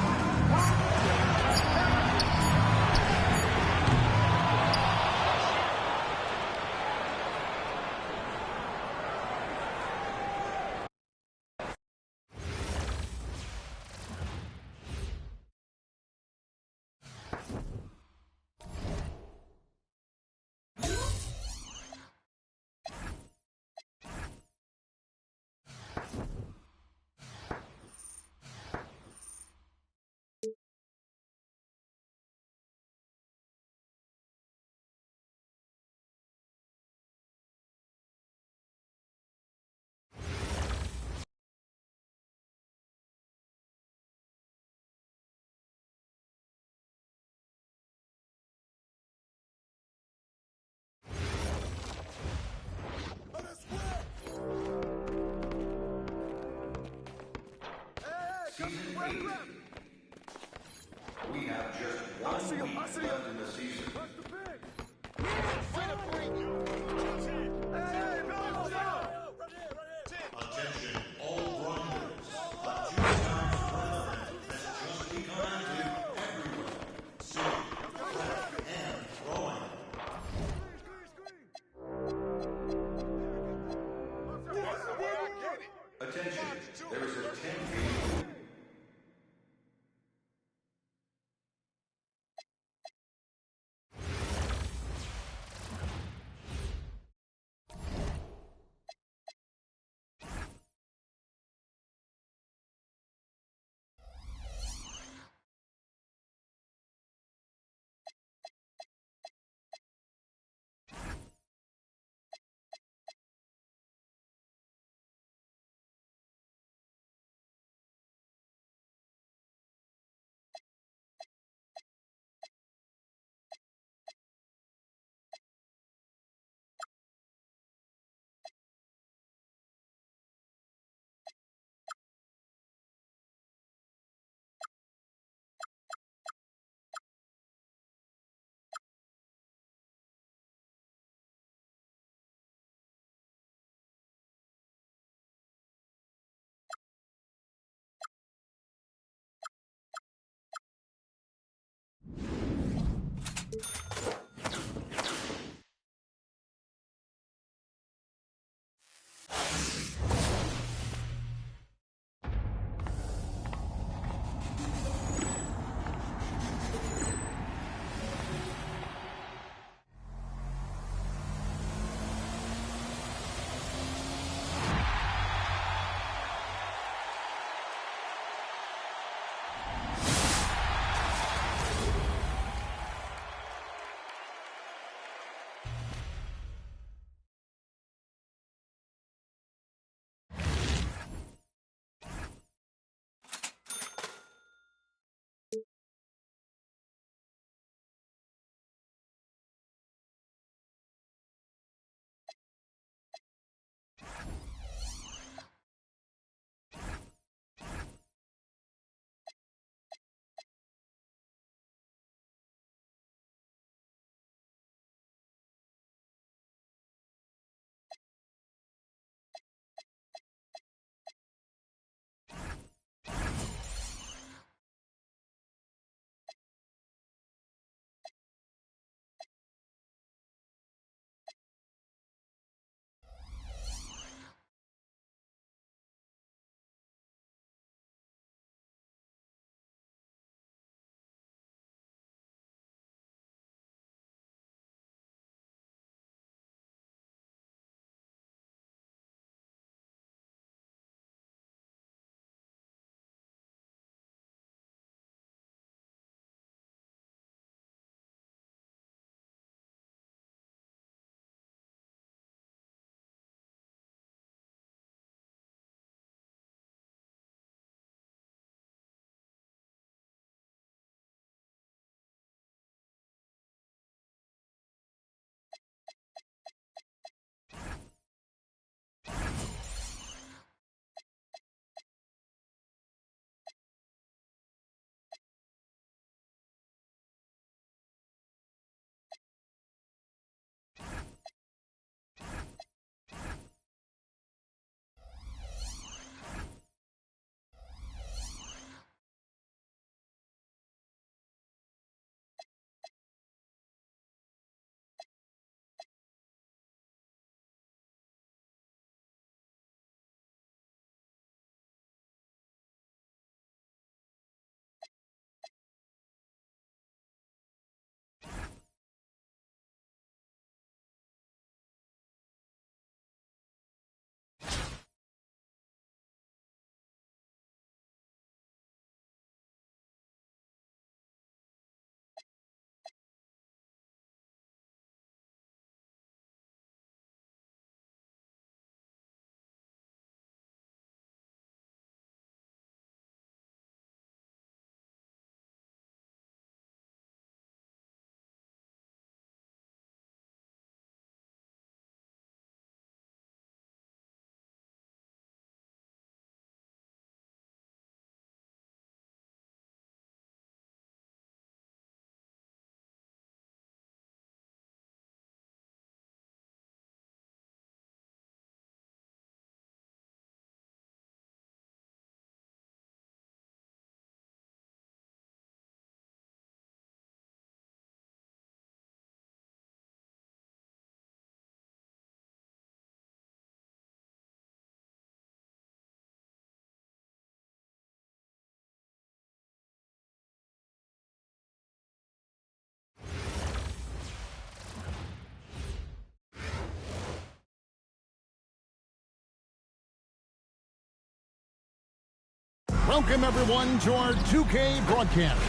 Welcome, everyone, to our 2K broadcast.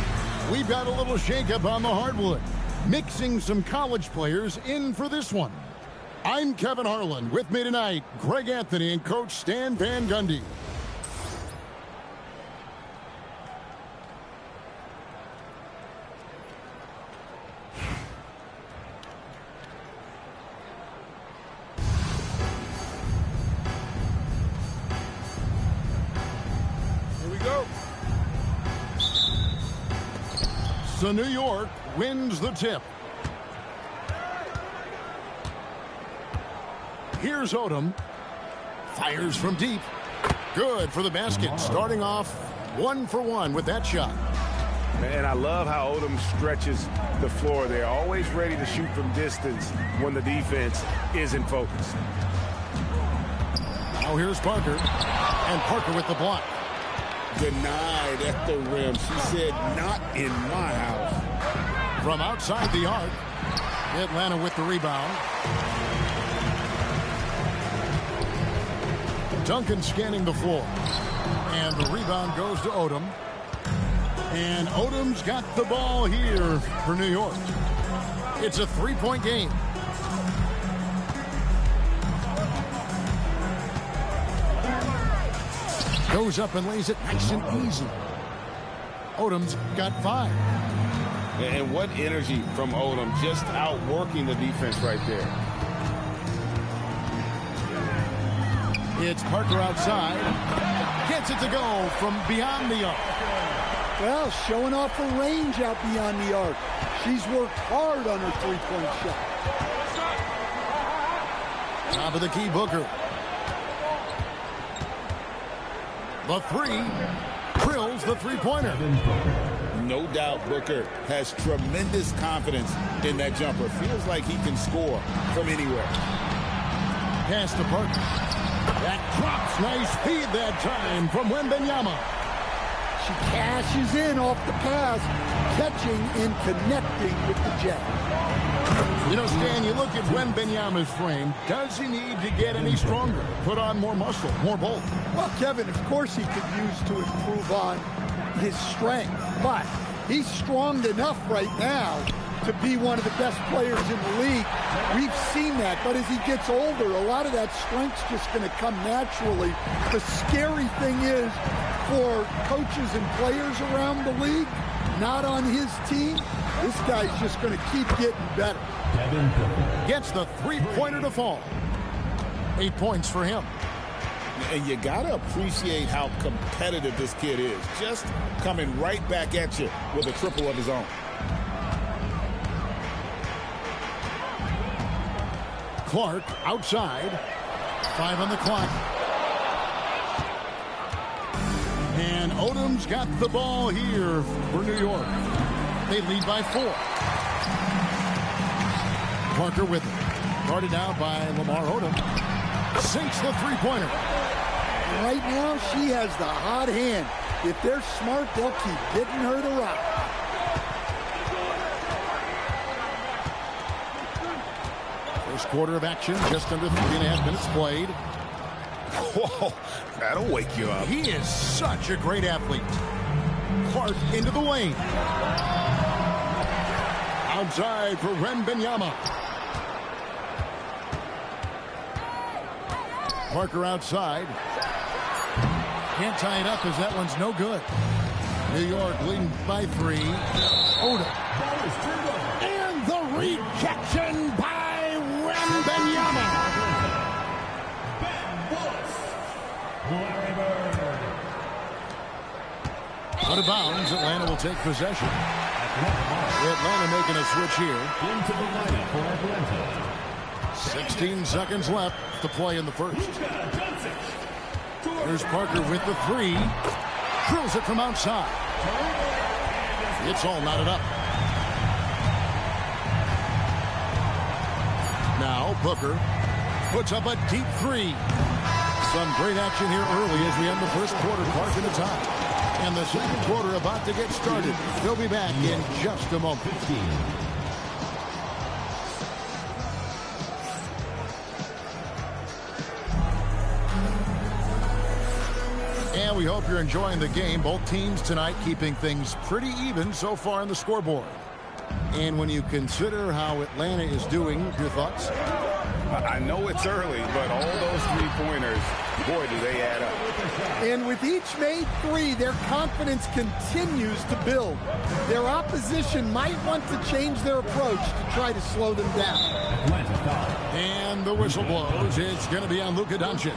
We've got a little shakeup on the hardwood, mixing some college players in for this one. I'm Kevin Harlan. With me tonight, Greg Anthony and Coach Stan Van Gundy. So New York wins the tip. Here's Odom. Fires from deep. Good for the basket. Starting off 1 for 1 with that shot. Man, I love how Odom stretches the floor. They're always ready to shoot from distance when the defense isn't focused. Now here's Parker. And Parker with the block. Denied at the rim. She said, not in my house. From outside the arc, Atlanta with the rebound. Duncan scanning the floor. And the rebound goes to Odom. And Odom's got the ball here for New York. It's a three-point game. Goes up and lays it nice and easy. Odom's got 5. And what energy from Odom, just outworking the defense right there. It's Parker outside. Gets it to go from beyond the arc. Well, showing off her range out beyond the arc. She's worked hard on her three-point shot. Top of the key, Booker. The 3 drills the three-pointer. No doubt Booker has tremendous confidence in that jumper. Feels like he can score from anywhere. Pass to Parker. That drops. Nice feed that time from Wembanyama. She cashes in off the pass, catching and connecting with the Jet. You know, Stan, you look at Wembanyama's frame. Does he need to get any stronger? Put on more muscle, more bulk? Well, Kevin, of course he could use to improve on his strength, but he's strong enough right now to be one of the best players in the league. We've seen that, but as he gets older, a lot of that strength's just going to come naturally. The scary thing is for coaches and players around the league, not on his team, this guy's just going to keep getting better. Gets the three-pointer to fall. 8 points for him. And you got to appreciate how competitive this kid is. Just coming right back at you with a triple of his own. Clark outside. 5 on the clock. And Odom's got the ball here for New York. They lead by 4. Parker with it. Guarded out by Lamar Odom. Sinks the three-pointer. Right now, she has the hot hand. If they're smart, they'll keep getting her to rock. First quarter of action, just under 3.5 minutes played. Whoa, that'll wake you up. He is such a great athlete. Clark into the lane. Outside for Wembanyama. Parker outside. Can't tie it up as that one's no good. New York leading by 3. Odom. And the rejection by Wembanyama. Out of bounds, Atlanta will take possession. Atlanta making a switch here. Into the lineup for Atlanta. 16 seconds left to play in the first. Here's Parker with the 3. Drills it from outside. It's all knotted up. Now Booker puts up a deep 3. Some great action here early as we end the first quarter. Clark in the top. And the second quarter about to get started. They'll be back in just a moment. 15. And we hope you're enjoying the game. Both teams tonight keeping things pretty even so far on the scoreboard. And when you consider how Atlanta is doing, your thoughts? I know it's early, but all those three-pointers, boy, do they add up. And with each made three, their confidence continues to build. Their opposition might want to change their approach to try to slow them down. And the whistle blows. It's going to be on Luka Doncic.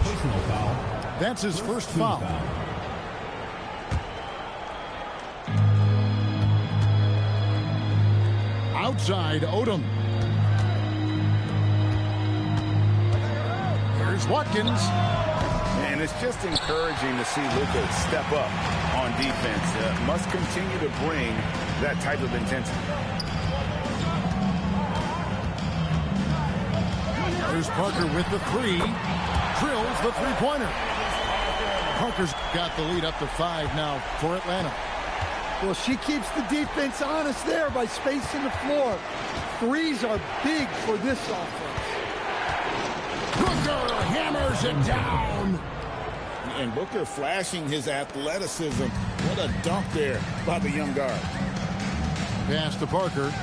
That's his first foul. Outside, Odom. Here's Watkins. And it's just encouraging to see Luka step up on defense. Must continue to bring that type of intensity. There's Parker with the three. Drills the three-pointer. Parker's got the lead up to 5 now for Atlanta. Well, she keeps the defense honest there by spacing the floor. Threes are big for this offense. Booker hammers it down. And Booker flashing his athleticism. What a dunk there by the young guard. Pass to Parker.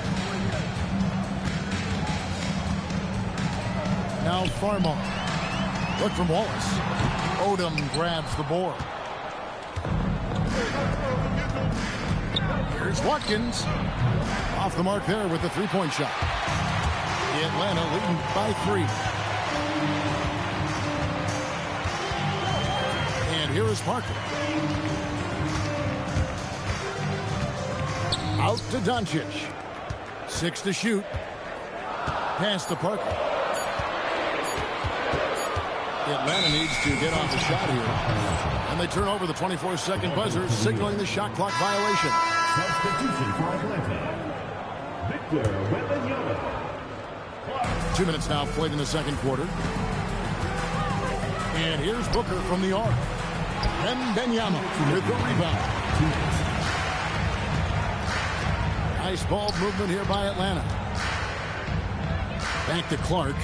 Now Farmar. Look from Wallace. Odom grabs the board. Here's Watkins. Off the mark there with the three-point shot. Atlanta leading by 3. And here is Parker. Out to Doncic. 6 to shoot. Pass to Parker. Atlanta needs to get off the shot here. And they turn over the 24-second buzzer, signaling the shot clock violation. Substitution for Atlanta. Victor Wembanyama. 2 minutes now played in the second quarter. And here's Booker from the arc. Wembanyama with the rebound. Nice ball movement here by Atlanta. Back to Clark.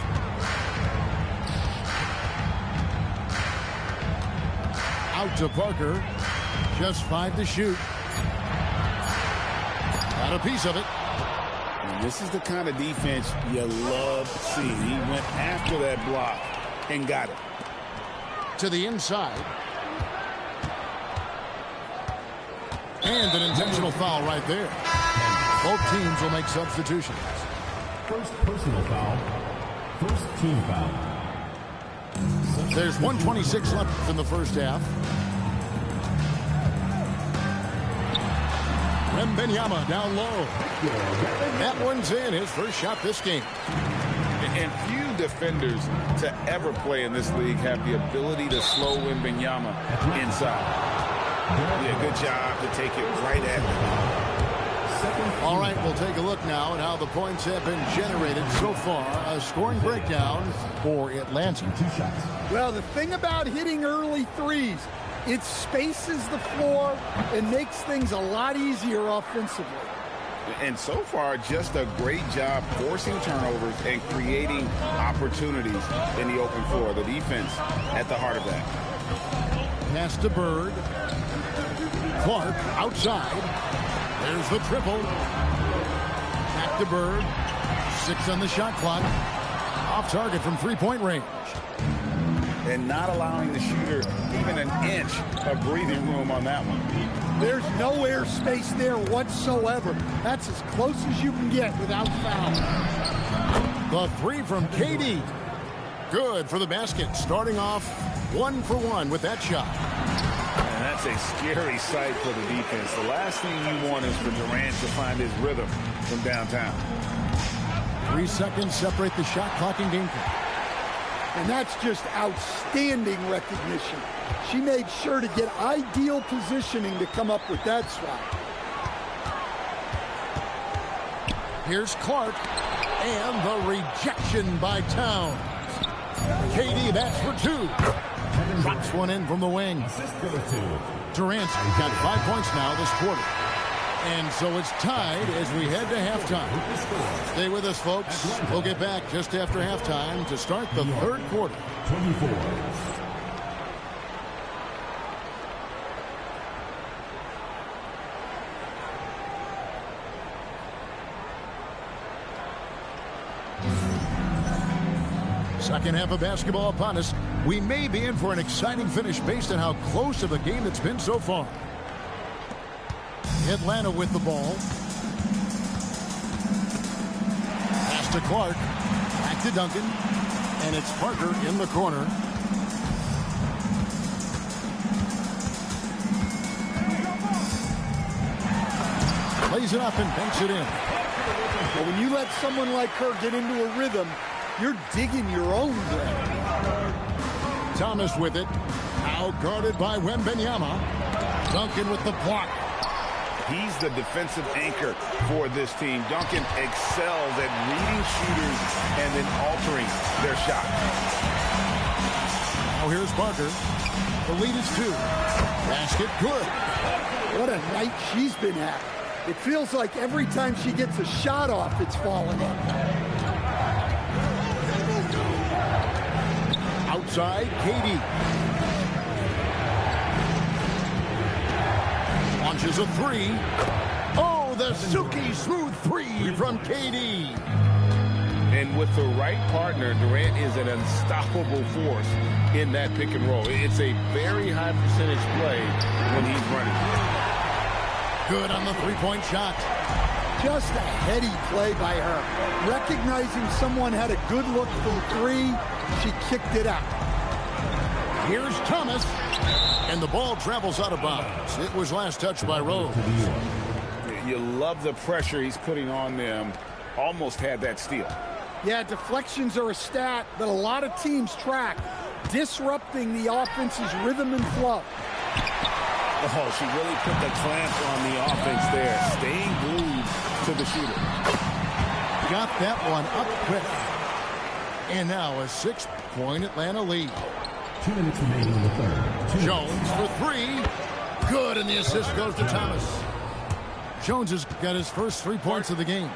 Out to Parker. Just 5 to shoot. Got a piece of it. And this is the kind of defense you love seeing. He went after that block and got it. To the inside. And an intentional foul right there. Both teams will make substitutions. First personal foul. First team foul. There's 1:26 left in the first half. Wembanyama down low. That one's in. His first shot this game. And few defenders to ever play in this league have the ability to slow Wembanyama inside. Yeah, good job to take it right at him. All right, we'll take a look now at how the points have been generated so far. A scoring breakdown for Atlanta. 2 shots. Well, the thing about hitting early threes, it spaces the floor and makes things a lot easier offensively. And so far, just a great job forcing turnovers and creating opportunities in the open floor. The defense at the heart of that. Pass to Bird. Clark outside. There's the triple. Back to Bird. 6 on the shot clock. Off target from three-point range. And not allowing the shooter even an inch of breathing room on that one. There's no air space there whatsoever. That's as close as you can get without foul. The 3 from KD. Good for the basket. Starting off 1 for 1 with that shot. And that's a scary sight for the defense. The last thing you want is for Durant to find his rhythm from downtown. 3 seconds separate the shot clock and game clock. And that's just outstanding recognition. She made sure to get ideal positioning to come up with that swat. Here's Clark. And the rejection by Towns. KD, that's for 2. Drops one in from the wing. Durant's got 5 points now this quarter. And so it's tied as we head to halftime. Stay with us, folks. We'll get back just after halftime to start the third quarter. 24. Second half of basketball upon us. We may be in for an exciting finish based on how close of a game it's been so far. Atlanta with the ball. Pass to Clark. Back to Duncan. And it's Parker in the corner. Plays it up and banks it in. Well, when you let someone like her get into a rhythm, you're digging your own grave. Thomas with it. Now guarded by Wembanyama. Duncan with the block. He's the defensive anchor for this team. Duncan excels at reading shooters and then altering their shot. Now here's Parker. The lead is 2. Basket good. What a night she's been at. It feels like every time she gets a shot off, it's falling in. Outside, Katie. Launches a 3. Oh, the silky smooth 3 from Katie. And with the right partner, Durant is an unstoppable force in that pick and roll. It's a very high percentage play when he's running. Good on the three-point shot. Just a heady play by her. Recognizing someone had a good look from 3, she kicked it out. Here's Thomas. And the ball travels out of bounds. It was last touched by Rose. You love the pressure he's putting on them. Almost had that steal. Yeah, deflections are a stat that a lot of teams track. Disrupting the offense's rhythm and flow. Oh, she really put the clamp on the offense there, staying glued to the shooter. Got that one up quick. And now a 6-point Atlanta lead. 2 minutes remaining in the third. Jones for 3. Good, and the assist goes to Thomas. Jones has got his first 3 points of the game.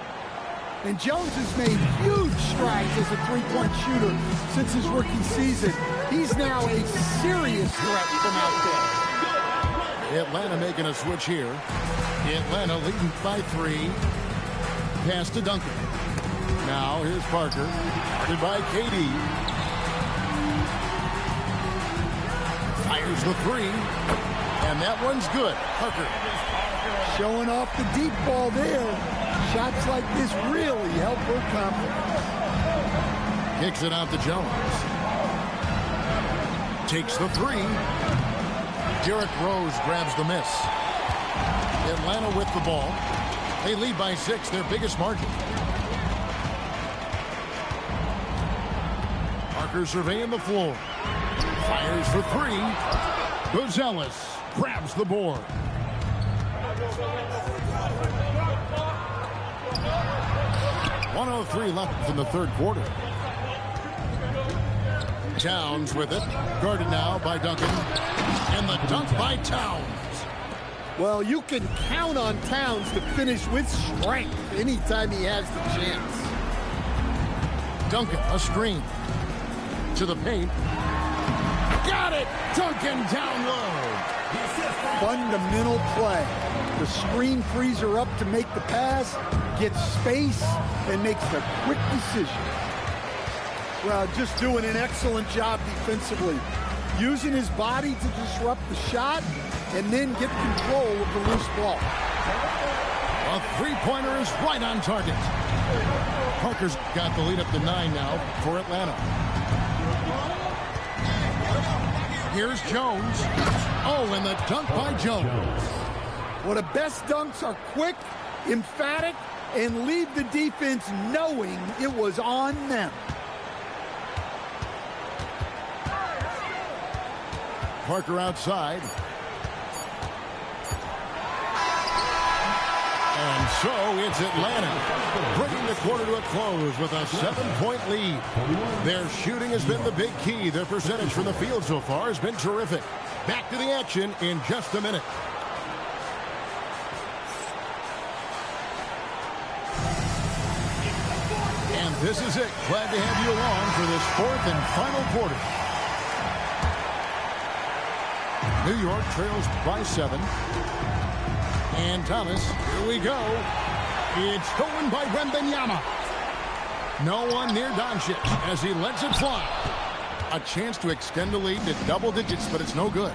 And Jones has made huge strides as a three-point shooter since his rookie season. He's now a serious threat from out there. Atlanta making a switch here. Atlanta leading by 3. Pass to Duncan. Now here's Parker. Guarded by KD. Fires the 3. And that one's good. Parker. Showing off the deep ball there. Shots like this really help her confidence. Kicks it out to Jones. Takes the 3. Derrick Rose grabs the miss. Atlanta with the ball. They lead by 6, their biggest margin. Parker surveying the floor. Fires for 3. Gonzalez grabs the board. .103 left in the third quarter. Towns with it. Guarded now by Duncan. And the dunk by Towns. Well, you can count on Towns to finish with strength anytime he has the chance. Duncan, a screen. To the paint. Got it! Duncan down low. Fundamental play. The screen frees her up to make the pass, gets space, and makes a quick decision. Well, just doing an excellent job defensively. Using his body to disrupt the shot and then get control of the loose ball. A three-pointer is right on target. Parker's got the lead up to 9 now for Atlanta. Here's Jones. Oh, and the dunk by Jones. Well, the best dunks are quick, emphatic, and leave the defense knowing it was on them. Parker outside. And so it's Atlanta bringing the quarter to a close with a 7-point lead. Their shooting has been the big key. Their percentage from the field so far has been terrific. Back to the action in just a minute. And this is it. Glad to have you along for this 4th and final quarter. New York trails by 7. And Thomas, here we go. It's stolen by Wembanyama. No one near Doncic as he lets it fly. A chance to extend the lead to double digits, but it's no good.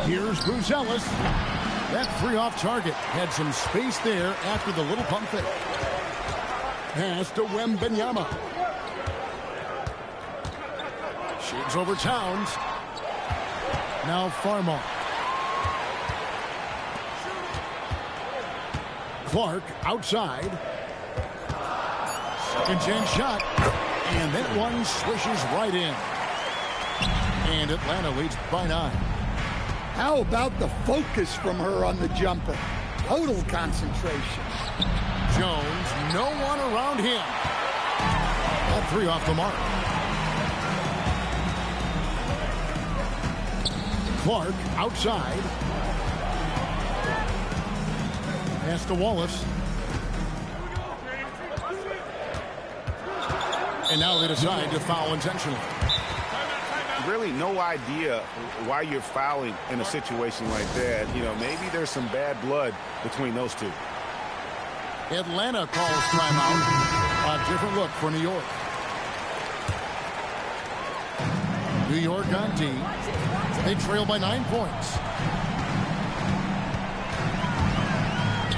Here's Bruce Ellis. That three off target had some space there after the little pump fake. Pass to Wembanyama. Shoots over Towns. Now Farmar. Clark outside. Second chance shot. And that one swishes right in. And Atlanta leads by 9. How about the focus from her on the jumper? Total concentration. Jones, no one around him. That three off the mark. Clark outside. Pass to Wallace. And now they decide to foul intentionally. Really no idea why you're fouling in a situation like that. You know, maybe there's some bad blood between those two. Atlanta calls timeout. A different look for New York. New York on D. They trail by 9 points.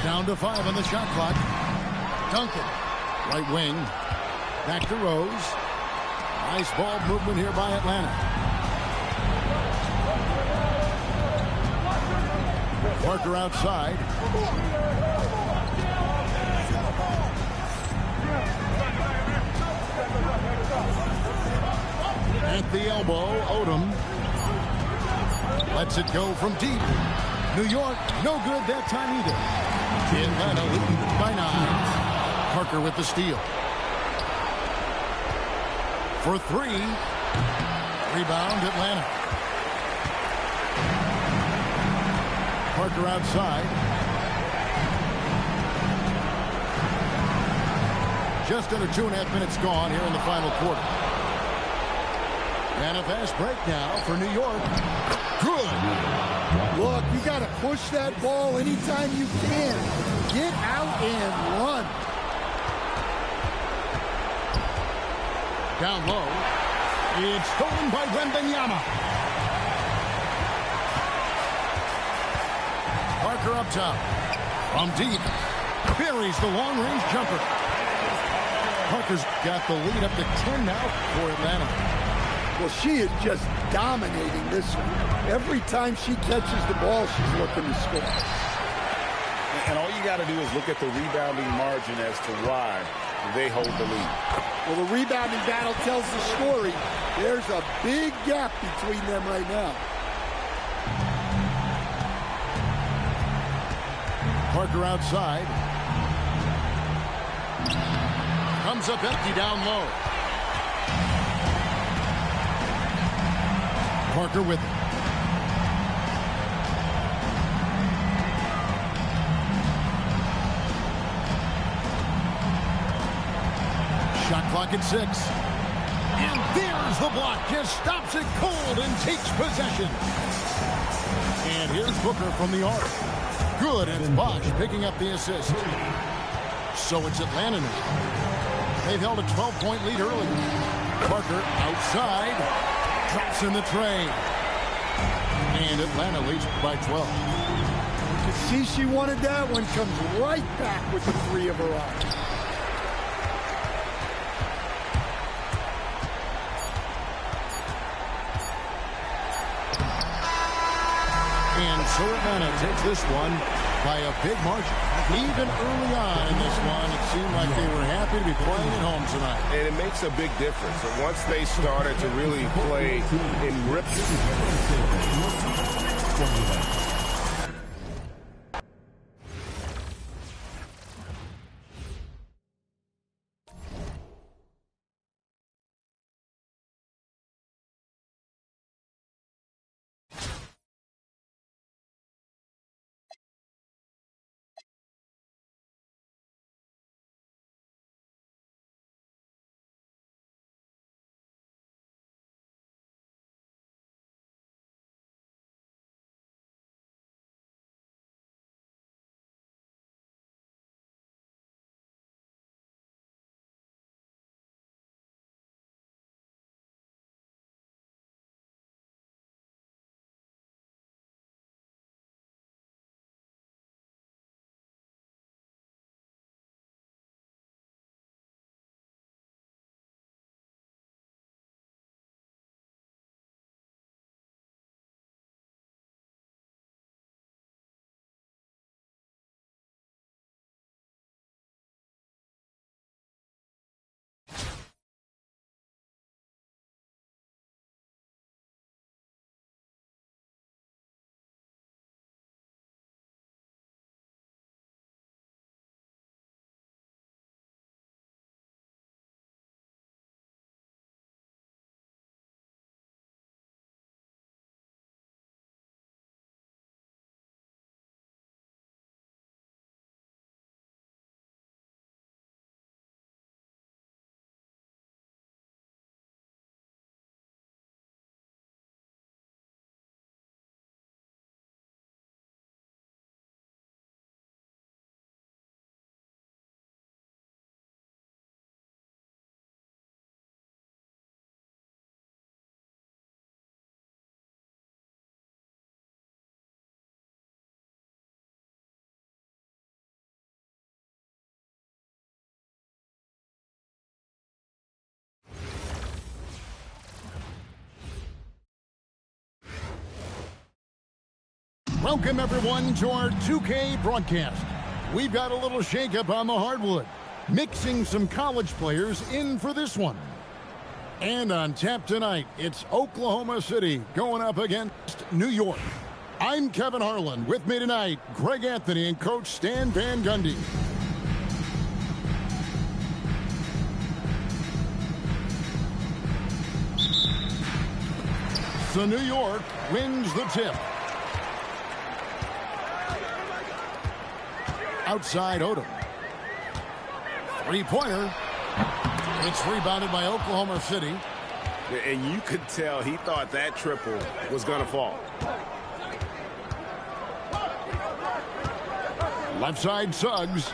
Down to 5 on the shot clock. Duncan, right wing. Back to Rose. Nice ball movement here by Atlanta. Parker outside. At the elbow, Odom lets it go from deep. New York, no good that time either. Atlanta leading by 9. Parker with the steal. For 3. Rebound, Atlanta. Parker outside. Just under 2.5 minutes gone here in the final quarter. And a fast break now for New York. Good. Look, you got to push that ball anytime you can. Get out and run. Down low. It's stolen by Wembanyama. Parker up top. From deep. Buries the long-range jumper. Parker's got the lead up to 10 now for Atlanta. Well, she is just dominating this one. Every time she catches the ball, she's looking to score. And all you got to do is look at the rebounding margin as to why they hold the lead. Well, the rebounding battle tells the story. There's a big gap between them right now. Parker outside. Comes up empty down low. Parker with it. Shot clock at 6. And there's the block. Just stops it cold and takes possession. And here's Booker from the arc. Good, and it's Bosch picking up the assist. So it's Atlanta now. They've held a 12-point lead early. Parker outside. Drops in the tray. And Atlanta leads by 12. You can see she wanted that one. Comes right back with the 3 of her own. And so Atlanta takes this one by a big margin. Even early on in this one, it seemed like they were happy to be playing at home tonight. And it makes a big difference. And once they started to really play in grip. Welcome, everyone, to our 2K broadcast. We've got a little shakeup on the hardwood, mixing some college players in for this one. And on tap tonight, it's Oklahoma City going up against New York. I'm Kevin Harlan. With me tonight, Greg Anthony and Coach Stan Van Gundy. So New York wins the tip. Outside Odom. Three-pointer. It's rebounded by Oklahoma City. And you could tell he thought that triple was going to fall. Left side Suggs.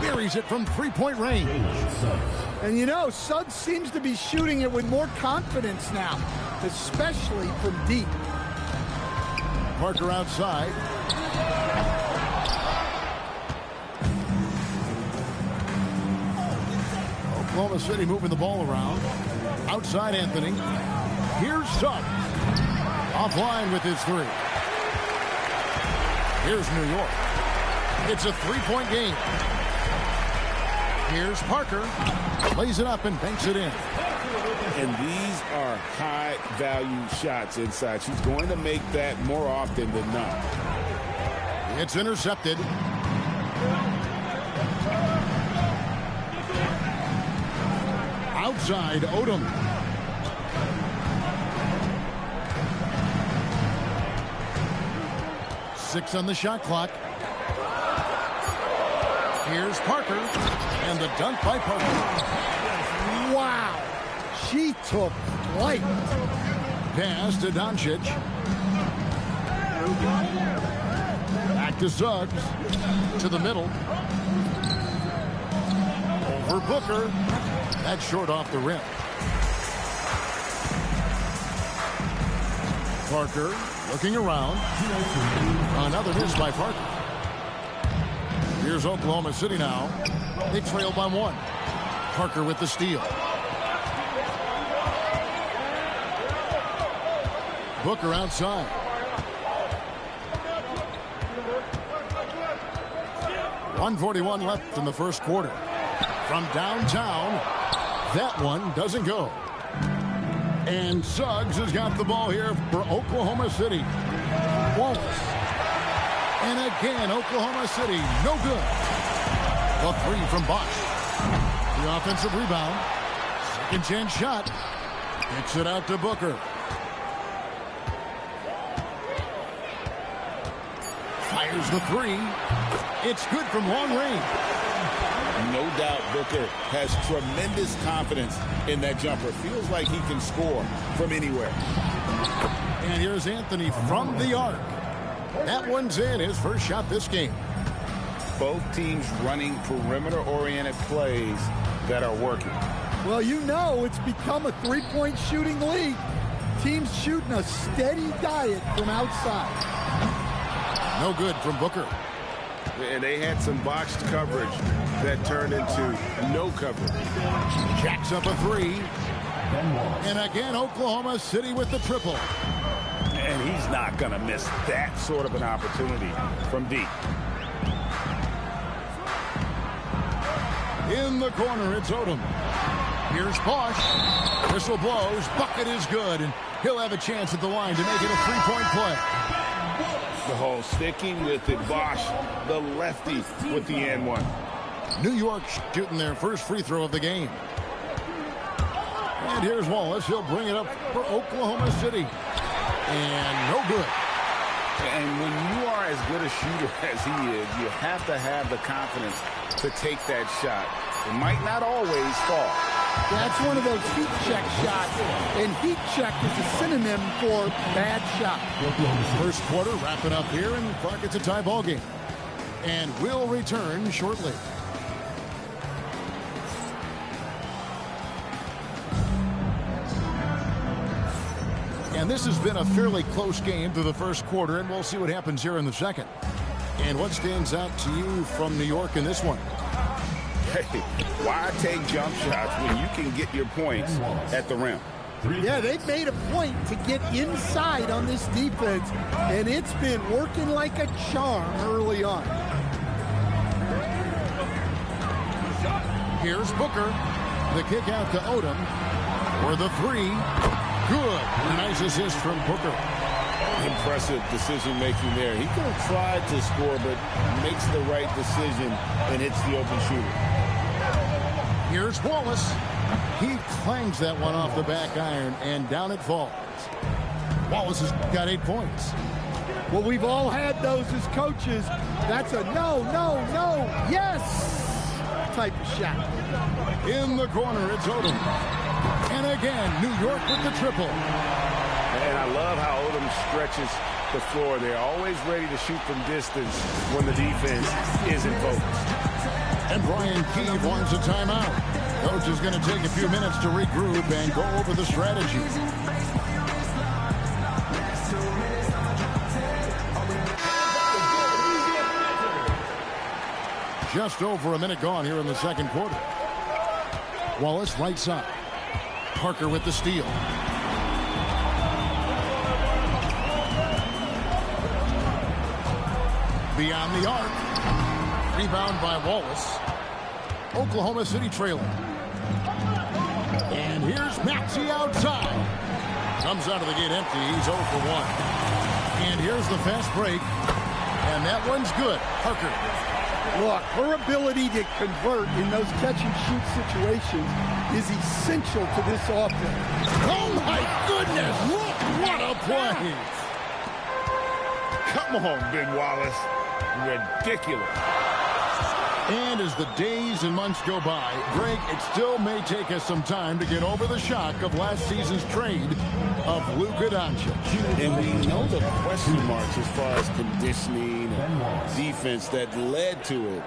Buries it from three-point range. And you know, Suggs seems to be shooting it with more confidence now, especially from deep. Parker outside. Oklahoma City moving the ball around. Outside Anthony. Here's Suggs. Offline with his three. Here's New York. It's a three-point game. Here's Parker. Lays it up and banks it in. And these are high-value shots inside. She's going to make that more often than not. It's intercepted. Outside Odom. Six on the shot clock. Here's Parker, and the dunk by Parker. Wow, she took flight. Pass to Doncic. Back to Suggs. To the middle. Over Booker. That's short off the rim. Parker looking around. Another miss by Parker. Here's Oklahoma City now. They trail by one. Parker with the steal. Booker outside. .141 left in the first quarter. From downtown, that one doesn't go. And Suggs has got the ball here for Oklahoma City. Wallace. And again, Oklahoma City, no good. A three from Bosch. The offensive rebound. Second chance shot. Kicks it out to Booker. Fires the three. It's good from long range. No doubt Booker has tremendous confidence in that jumper. Feels like he can score from anywhere. And here's Anthony from the arc. That one's in, his first shot this game. Both teams running perimeter-oriented plays that are working. Well, you know it's become a three-point shooting league. Teams shooting a steady diet from outside. No good from Booker. And they had some boxed coverage that turned into no coverage. Jacks up a three. And again, Oklahoma City with the triple. And he's not going to miss that sort of an opportunity from deep. In the corner, it's Odom. Here's Bosch. Whistle blows. Bucket is good. And he'll have a chance at the line to make it a three-point play. The whole sticking with it. Bosch, the lefty, with the and one. New York shooting their first free throw of the game. And here's Wallace. He'll bring it up for Oklahoma City. And no good. And when you are as good a shooter as he is, you have to have the confidence to take that shot. It might not always fall. That's one of those heat check shots, and heat check is a synonym for bad shot. First quarter wrapping up here, and Clark, it's a tie ball game. And we'll return shortly. And this has been a fairly close game through the first quarter, and we'll see what happens here in the second. And what stands out to you from New York in this one? Hey, why take jump shots when you can get your points at the rim? Yeah, they've made a point to get inside on this defense, and it's been working like a charm early on. Here's Booker. The kick out to Odom for the three. Good. A nice assist from Booker. Impressive decision-making there. He could have tried to score, but makes the right decision and hits the open shooter. Here's Wallace. He clangs that one off the back iron, and down it falls. Wallace has got 8 points. Well, we've all had those as coaches. That's a no, no, no, yes type of shot. In the corner, it's Odom. And again, New York with the triple. And I love how Odom stretches the floor. They're always ready to shoot from distance when the defense isn't focused. And Brian Keefe wants a timeout. Coach is going to take a few minutes to regroup and go over the strategy. Just over a minute gone here in the second quarter. Wallace right side. Parker with the steal. Beyond the arc. Rebound by Wallace. Oklahoma City trailing. And here's Maxey outside. Comes out of the gate empty. He's 0 for 1. And here's the fast break. And that one's good. Parker. Look, her ability to convert in those catch-and-shoot situations is essential to this offense. Oh, my goodness. Look, what a play. Come on, Ben Wallace. Ridiculous. And as the days and months go by, Greg, it still may take us some time to get over the shock of last season's trade of Luka Doncic. And we know the question marks as far as conditioning and defense that led to it.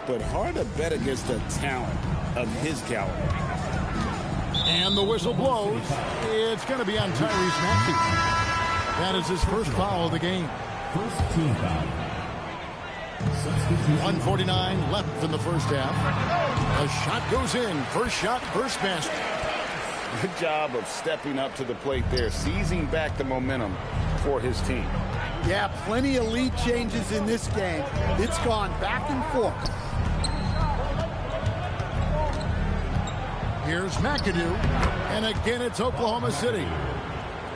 But hard to bet against a talent of his caliber. And the whistle blows. It's going to be on Tyrese Maxey. That is his first foul of the game. First team foul. 1:49 left in the first half. A shot goes in. First shot, first basket. Good job of stepping up to the plate there, seizing back the momentum for his team. Yeah, plenty of lead changes in this game. It's gone back and forth. Here's McAdoo. And again, it's Oklahoma City.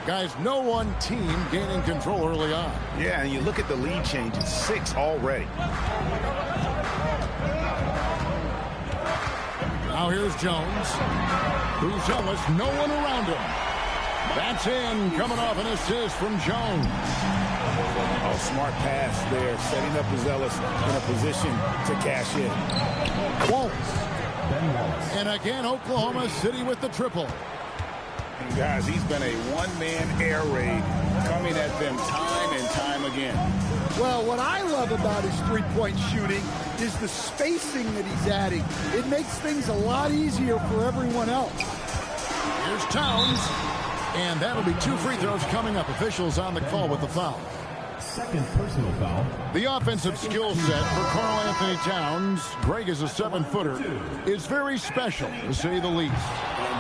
Guys, no one team gaining control early on. Yeah, and you look at the lead changes, 6 already. Now here's Jones. Buzelis, no one around him. That's in, coming off an assist from Jones. Oh, smart pass there, setting up Buzelis in a position to cash in. Wallace. And again, Oklahoma City with the triple. And guys, he's been a one-man air raid coming at them time and time again. Well, what I love about his three-point shooting is the spacing that he's adding. It makes things a lot easier for everyone else. Here's Towns. And that'll be 2 free throws coming up. Officials on the call with the foul. Second personal foul. The offensive skill set for Karl Anthony Towns, Greg is a 7-footer, is very special, to say the least.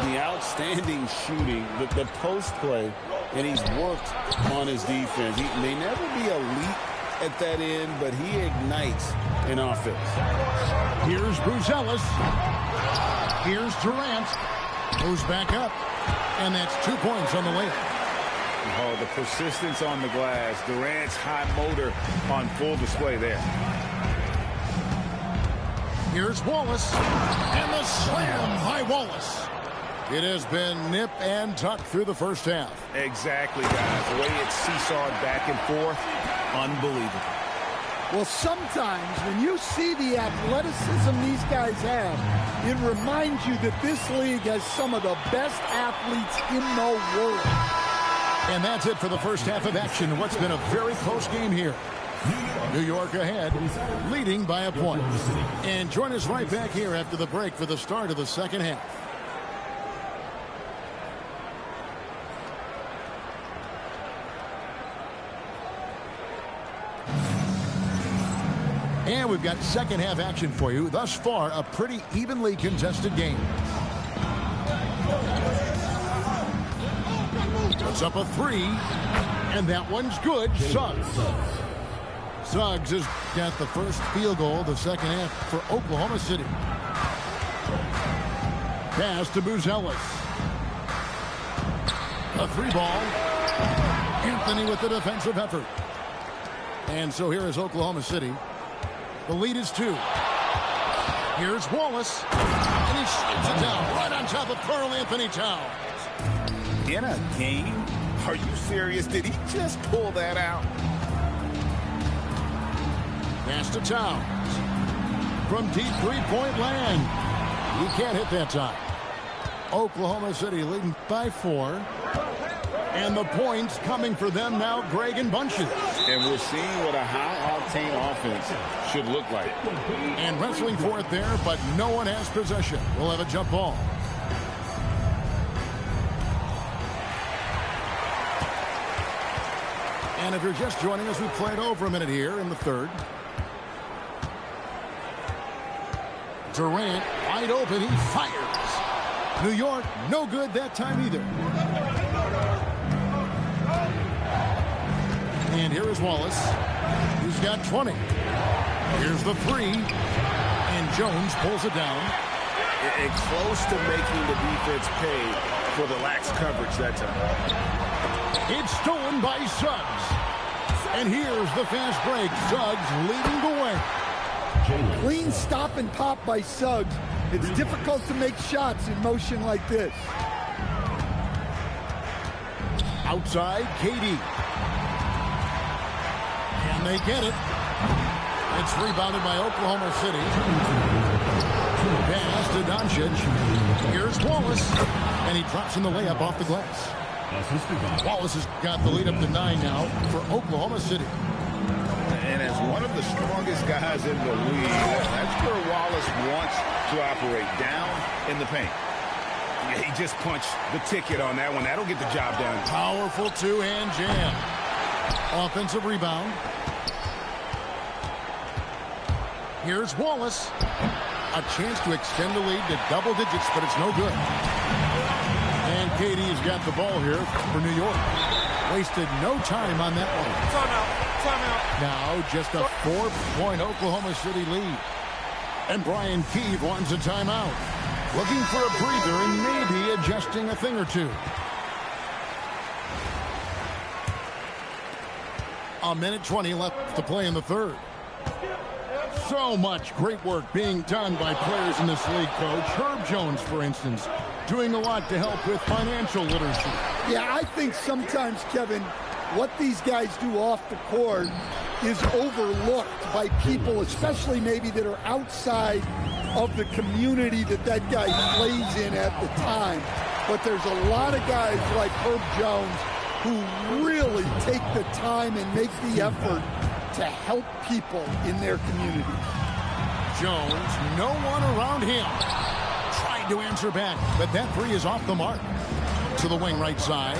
The outstanding shooting, the post play, and he's worked on his defense. He may never be elite at that end, but he ignites an offense. Here's Buzelis. Here's Durant. Moves back up. And that's 2 points on the layup. Oh, the persistence on the glass. Durant's high motor on full display there. Here's Wallace. And the slam by Wallace. It has been nip and tuck through the first half. Exactly, guys. The way it's seesawed back and forth, unbelievable. Well, sometimes when you see the athleticism these guys have, it reminds you that this league has some of the best athletes in the world. And that's it for the first half of action. What's been a very close game here. New York ahead, leading by a point. And join us right back here after the break for the start of the second half. And we've got second half action for you. Thus far, a pretty evenly contested game. Puts up a three, and that one's good. Suggs has got the first field goal of the second half for Oklahoma City. Pass to Buzelis. A three ball. Anthony with the defensive effort. And so here is Oklahoma City. The lead is 2. Here's Wallace. And he shoots it down right on top of Karl Anthony Towns. In a game? Are you serious? Did he just pull that out? Pass to Towns. From deep three-point land. He can't hit that time. Oklahoma City leading by 4. And the points coming for them now, Greg, in bunches. And we're seeing what a high-octane offense should look like. And wrestling for it there, but no one has possession. We'll have a jump ball. And if you're just joining us, we played over a minute here in the third. Durant, wide open, he fires. New York, no good that time either. And here is Wallace. He's got 20. Here's the three. And Jones pulls it down. And close to making the defense pay for the lax coverage that time. It's stolen by Suggs. And here's the fast break. Suggs leading the way. Clean stop and pop by Suggs. It's difficult to make shots in motion like this. Outside, KD. And they get it. It's rebounded by Oklahoma City. Pass to Doncic. Here's Wallace. And he drops in the layup off the glass. Wallace has got the lead up to 9 now for Oklahoma City. And as one of the strongest guys in the league, that's where Wallace wants to operate, down in the paint. Yeah, he just punched the ticket on that one. That'll get the job done. Powerful two-hand jam. Offensive rebound. Here's Wallace. A chance to extend the lead to double digits, but it's no good. And KD's got the ball here for New York. Wasted no time on that one. Timeout. Now just a 4-point Oklahoma City lead. And Brian Keeve wants a timeout. Looking for a breather and maybe adjusting a thing or two. A minute 20 left to play in the third. So much great work being done by players in this league, Coach. Herb Jones, for instance, doing a lot to help with financial literacy. Yeah, I think sometimes, Kevin, what these guys do off the court is overlooked by people, especially maybe that are outside of the community that guy plays in at the time. But there's a lot of guys like Herb Jones who really take the time and make the effort to help people in their community. Jones, no one around him. Trying to answer back, but that three is off the mark. To the wing right side.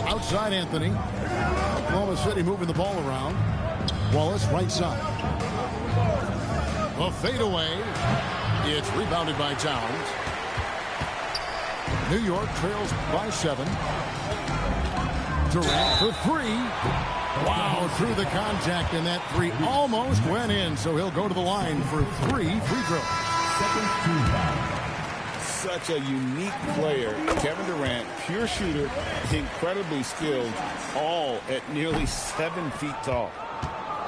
Outside Anthony. Oklahoma City moving the ball around. Wallace right side. A fadeaway. It's rebounded by Towns. New York trails by 7. Durant for 3. Wow, through the contact, and that 3 almost went in, so he'll go to the line for 3 free throws. Such a unique player. Kevin Durant, pure shooter, incredibly skilled, all at nearly 7 feet tall.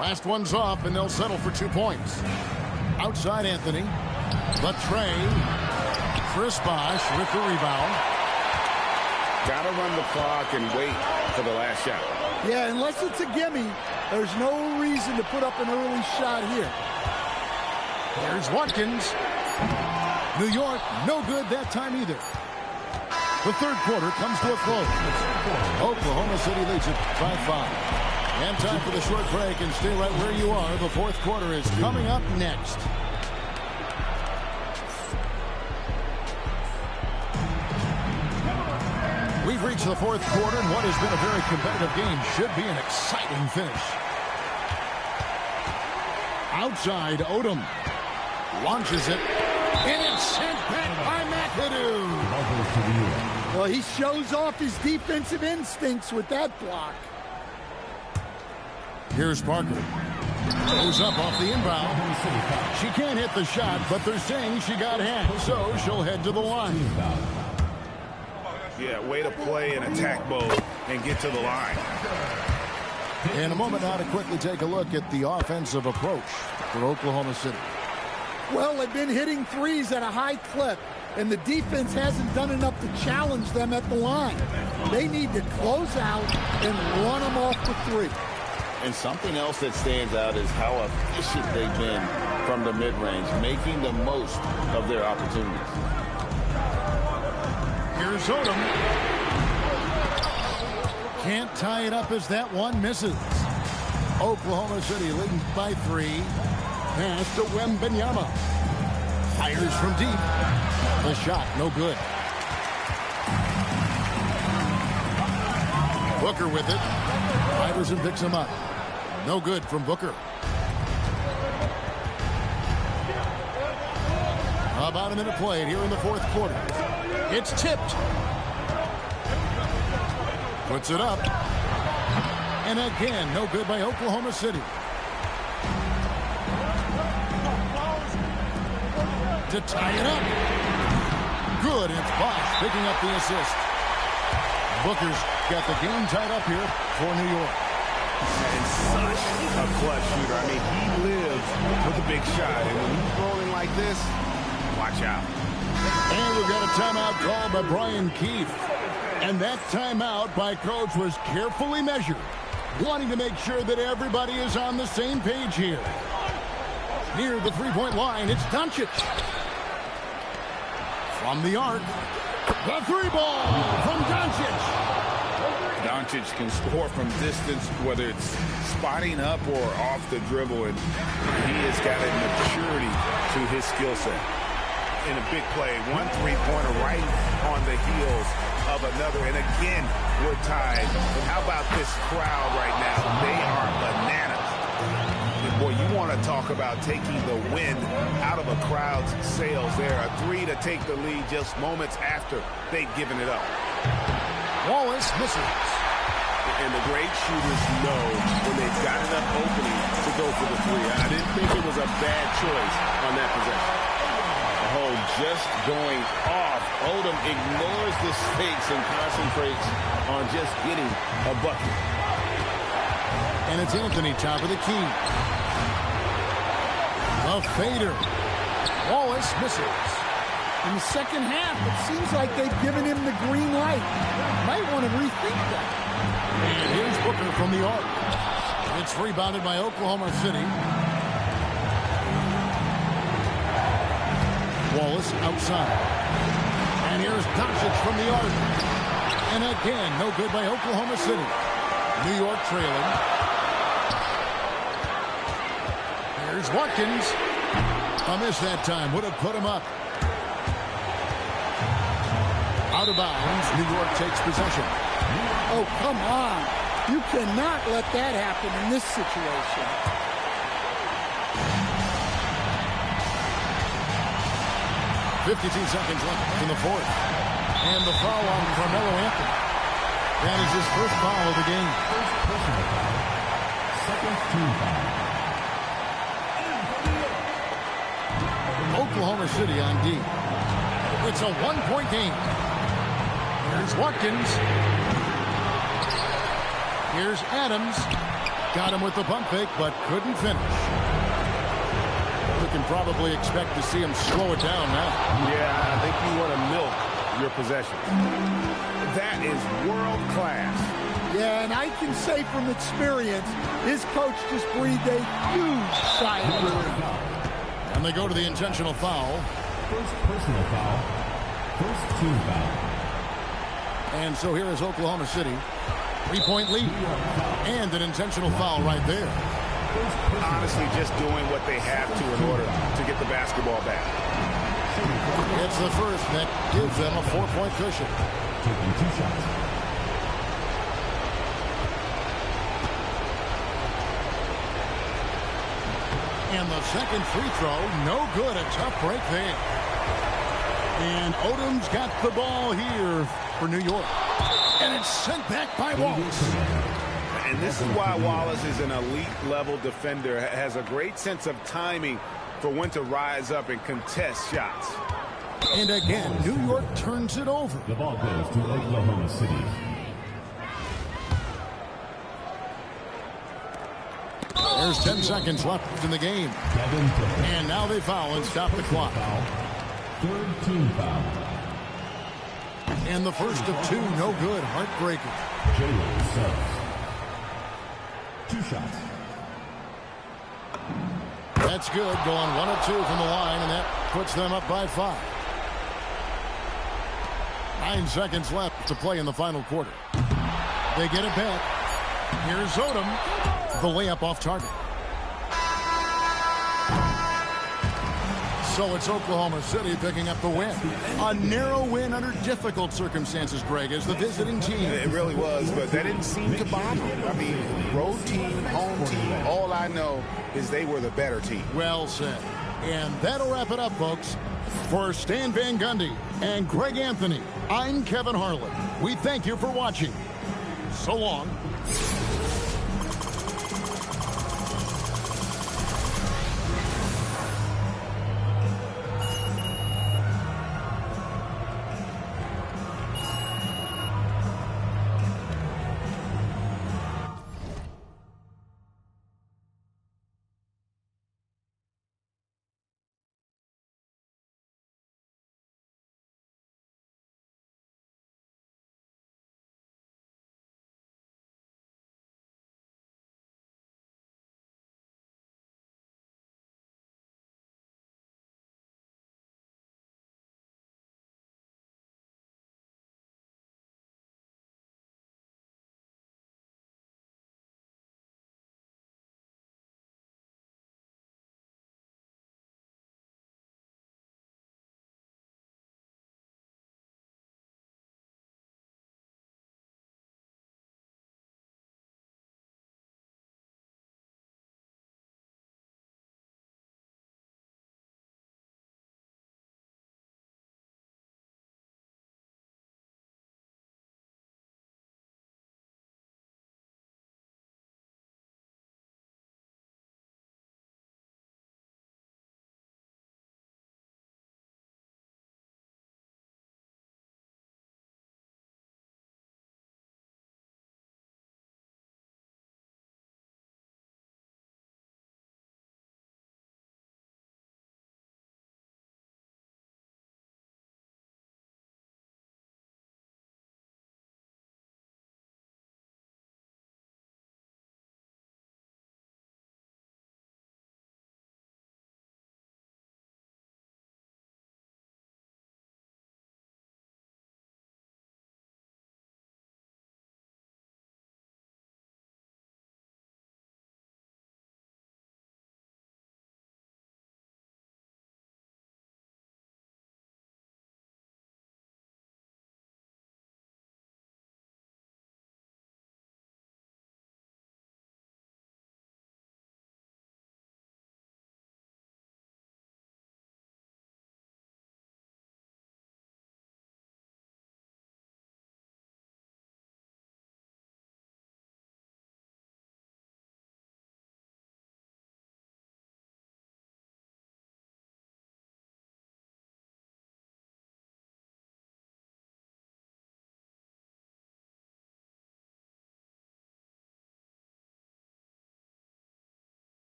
Last one's off, and they'll settle for 2 points. Outside Anthony. Latre. Chris Bosh with the rebound. Got to run the clock and wait for the last shot. Yeah, unless it's a gimme, there's no reason to put up an early shot here. There's Watkins. New York, no good that time either. The third quarter comes to a close. Oklahoma City leads it by 5. And time for the short break, and stay right where you are. The fourth quarter is coming up next. We've reached the fourth quarter, and what has been a very competitive game should be an exciting finish. Outside, Odom launches it, and it's sent back by McAdoo. Well, he shows off his defensive instincts with that block. Here's Parker. Goes up off the inbound. She can't hit the shot, but they're saying she got hacked, so she'll head to the line. Yeah, way to play in attack mode and get to the line. In a moment now to quickly take a look at the offensive approach for Oklahoma City. Well, they've been hitting threes at a high clip, and the defense hasn't done enough to challenge them at the line. They need to close out and run them off the three. And something else that stands out is how efficient they've been from the mid-range, making the most of their opportunities. Here's Odom. Can't tie it up as that one misses. Oklahoma City leading by 3. Pass to Wembanyama. Fires from deep. The shot, no good. Booker with it. Iverson picks him up. No good from Booker. About a minute played here in the fourth quarter. It's tipped. Puts it up. And again, no good by Oklahoma City. To tie it up. Good. It's Bosch picking up the assist. Booker's got the game tied up here for New York. And such a clutch shooter. I mean, he lives with a big shot. And when he's rolling like this, watch out. And we've got a timeout called by Brian Keefe. And that timeout by Coach was carefully measured, wanting to make sure that everybody is on the same page here. Near the three-point line, it's Doncic. From the arc, the three ball from Doncic. Doncic can score from distance, whether it's spotting up or off the dribble, and he has got a maturity to his skill set. In a big play, one three-pointer right on the heels of another, and again, we're tied. And how about this crowd right now? They are bananas. And boy, you want to talk about taking the wind out of a crowd's sails there. A three to take the lead just moments after they've given it up. Wallace misses. And the great shooters know when they've got enough opening to go for the three. I didn't think it was a bad choice on that possession. Oh, just going off. Odom ignores the stakes and concentrates on just getting a bucket. And it's Anthony, top of the key. A fader. Wallace misses. In the second half, it seems like they've given him the green light. Might want to rethink that. And here's Booker from the arc. It's rebounded by Oklahoma City. Wallace outside. And here's Doncic from the arc. And again, no good by Oklahoma City. New York trailing. Here's Watkins. A miss that time. Would have put him up. Out of bounds. New York takes possession. Oh, come on. You cannot let that happen in this situation. 52 seconds left in the fourth. And the foul on Carmelo Anthony. That is his first foul of the game. First personal foul. Second team foul. Oklahoma City on D. It's a one-point game. Here's Watkins. Here's Adams. Got him with the pump fake, but couldn't finish. We can probably expect to see him slow it down now. Yeah, I think you want to milk your possession. That is world class. Yeah, and I can say from experience, his coach just breathed a huge sigh of relief. And they go to the intentional foul. First personal foul. First team foul. And so here is Oklahoma City. 3-point lead. And an intentional foul right there. Honestly, just doing what they have to in order to get the basketball back. It's the first that gives them a 4-point cushion. Taking 2 shots. And the second free throw, no good. A tough break there. And Odom's got the ball here for New York. And it's sent back by Wallace. And this is why Wallace is an elite-level defender, has a great sense of timing for when to rise up and contest shots. And again, New York turns it over. The ball goes to Oklahoma City. There's 10 seconds left in the game. And now they foul and stop the clock. Third team foul. And the first of two, no good. Heartbreaking. Jalen Suggs. 2 shots. That's good. Going 1 of 2 from the line, and that puts them up by 5. 9 seconds left to play in the final quarter. They get it back. Here's Odom. The layup off target. So it's Oklahoma City picking up the win. A narrow win under difficult circumstances, Greg, as the visiting team. It really was, but that didn't seem to bother them. I mean, road team, home team, all I know is they were the better team. Well said. And that'll wrap it up, folks. For Stan Van Gundy and Greg Anthony, I'm Kevin Harlan. We thank you for watching. So long.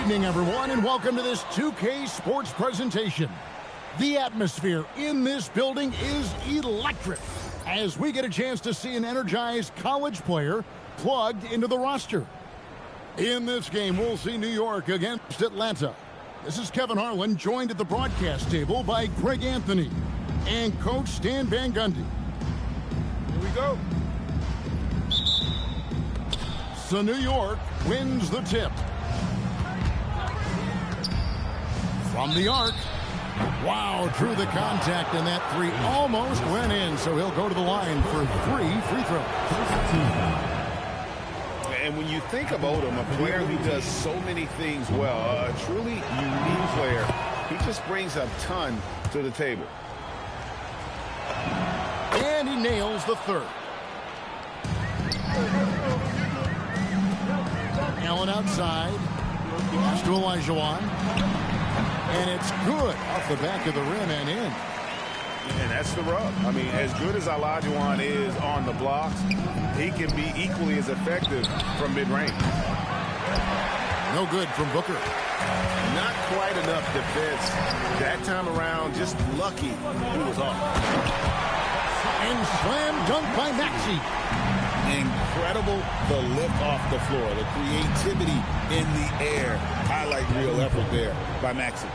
evening, everyone, and welcome to this 2K Sports presentation. The atmosphere in this building is electric as we get a chance to see an energized college player plugged into the roster. In this game, we'll see New York against Atlanta. This is Kevin Harlan, joined at the broadcast table by Greg Anthony and Coach Stan Van Gundy. Here we go. So New York wins the tip. From the arc. Wow, drew the contact, and that three almost went in, so he'll go to the line for 3 free throws. And when you think of Odom, a player who does so many things well, a truly unique player, he just brings a ton to the table. And he nails the third. Allen outside. Pass to Olajuwon. And it's good off the back of the rim and in. And that's the rub. I mean, as good as Olajuwon is on the blocks, he can be equally as effective from mid-range. No good from Booker. Not quite enough defense. That time around, just lucky he was off. And slam dunk by Maxey. Incredible the lift off the floor, the creativity in the air. Highlight real effort there by Maxey.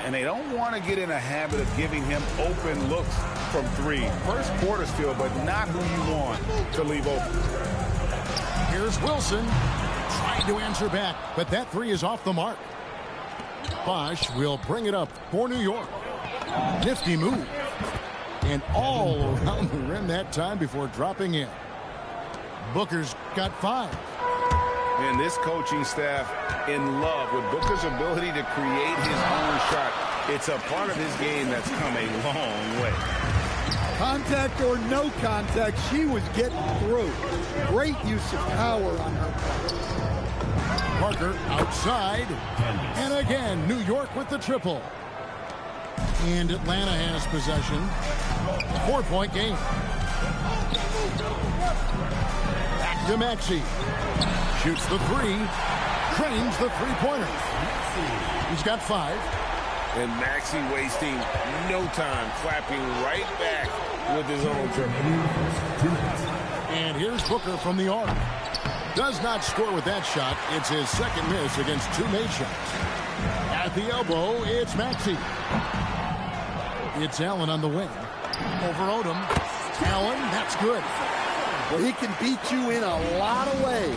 And they don't want to get in a habit of giving him open looks from three. First quarter still, but not who you want to leave open. Here's Wilson. Trying to answer back, but that three is off the mark. Bosch will bring it up for New York. Nifty move. And all around the rim that time before dropping in. Booker's got 5. And this coaching staff in love with Booker's ability to create his own shot. It's a part of his game that's come a long way. Contact or no contact, she was getting through. Great use of power on her part. Parker outside. And again, New York with the triple. And Atlanta has possession. 4-point game. Back to Maxey. Shoots the three. Trains the three-pointer. He's got 5. And Maxey wasting no time, clapping right back with his own triple. And here's Booker from the arc. Does not score with that shot. It's his second miss against 2 made shots. At the elbow, it's Maxey. It's Allen on the wing. Over Odom. Allen, that's good. Well, he can beat you in a lot of ways.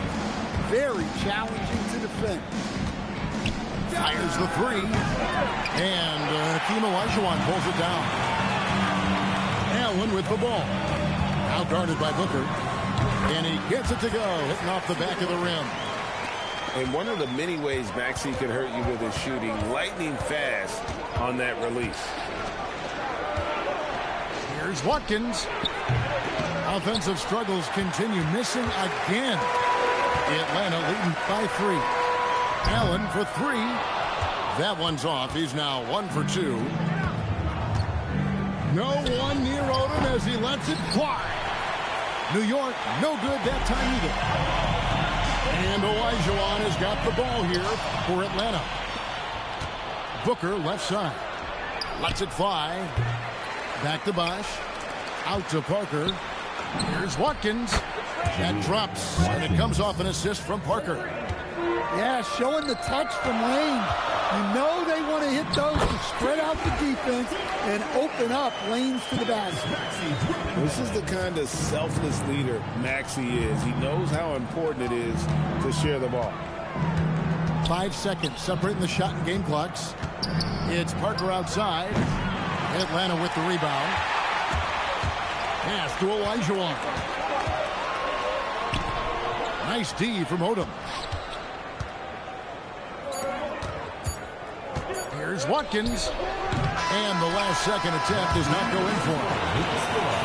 Very challenging to defend. Fires the three. And Hakeem Olajuwon pulls it down. Allen with the ball. Now guarded by Booker. And he gets it to go, hitting off the back of the rim. And one of the many ways Maxey can hurt you with his shooting, lightning fast on that release. Here's Watkins. Offensive struggles continue, missing again. Atlanta leading by 3. Allen for 3. That one's off. He's now 1 for 2. No one near Odom as he lets it fly. New York, no good that time either. And Olajuwon has got the ball here for Atlanta. Booker left side. Lets it fly. Back to Bosch. Out to Parker. Here's Watkins. That drops, and it comes off an assist from Parker. Yeah, showing the touch from Lane. You know they want to hit those to spread out the defense and open up lanes to the basket. This is the kind of selfless leader Maxey is. He knows how important it is to share the ball. 5 seconds separating the shot and game clocks. It's Parker outside. Atlanta with the rebound. Pass to Olajuwon. Nice D from Odom. Here's Watkins. And the last second attempt does not go in for him.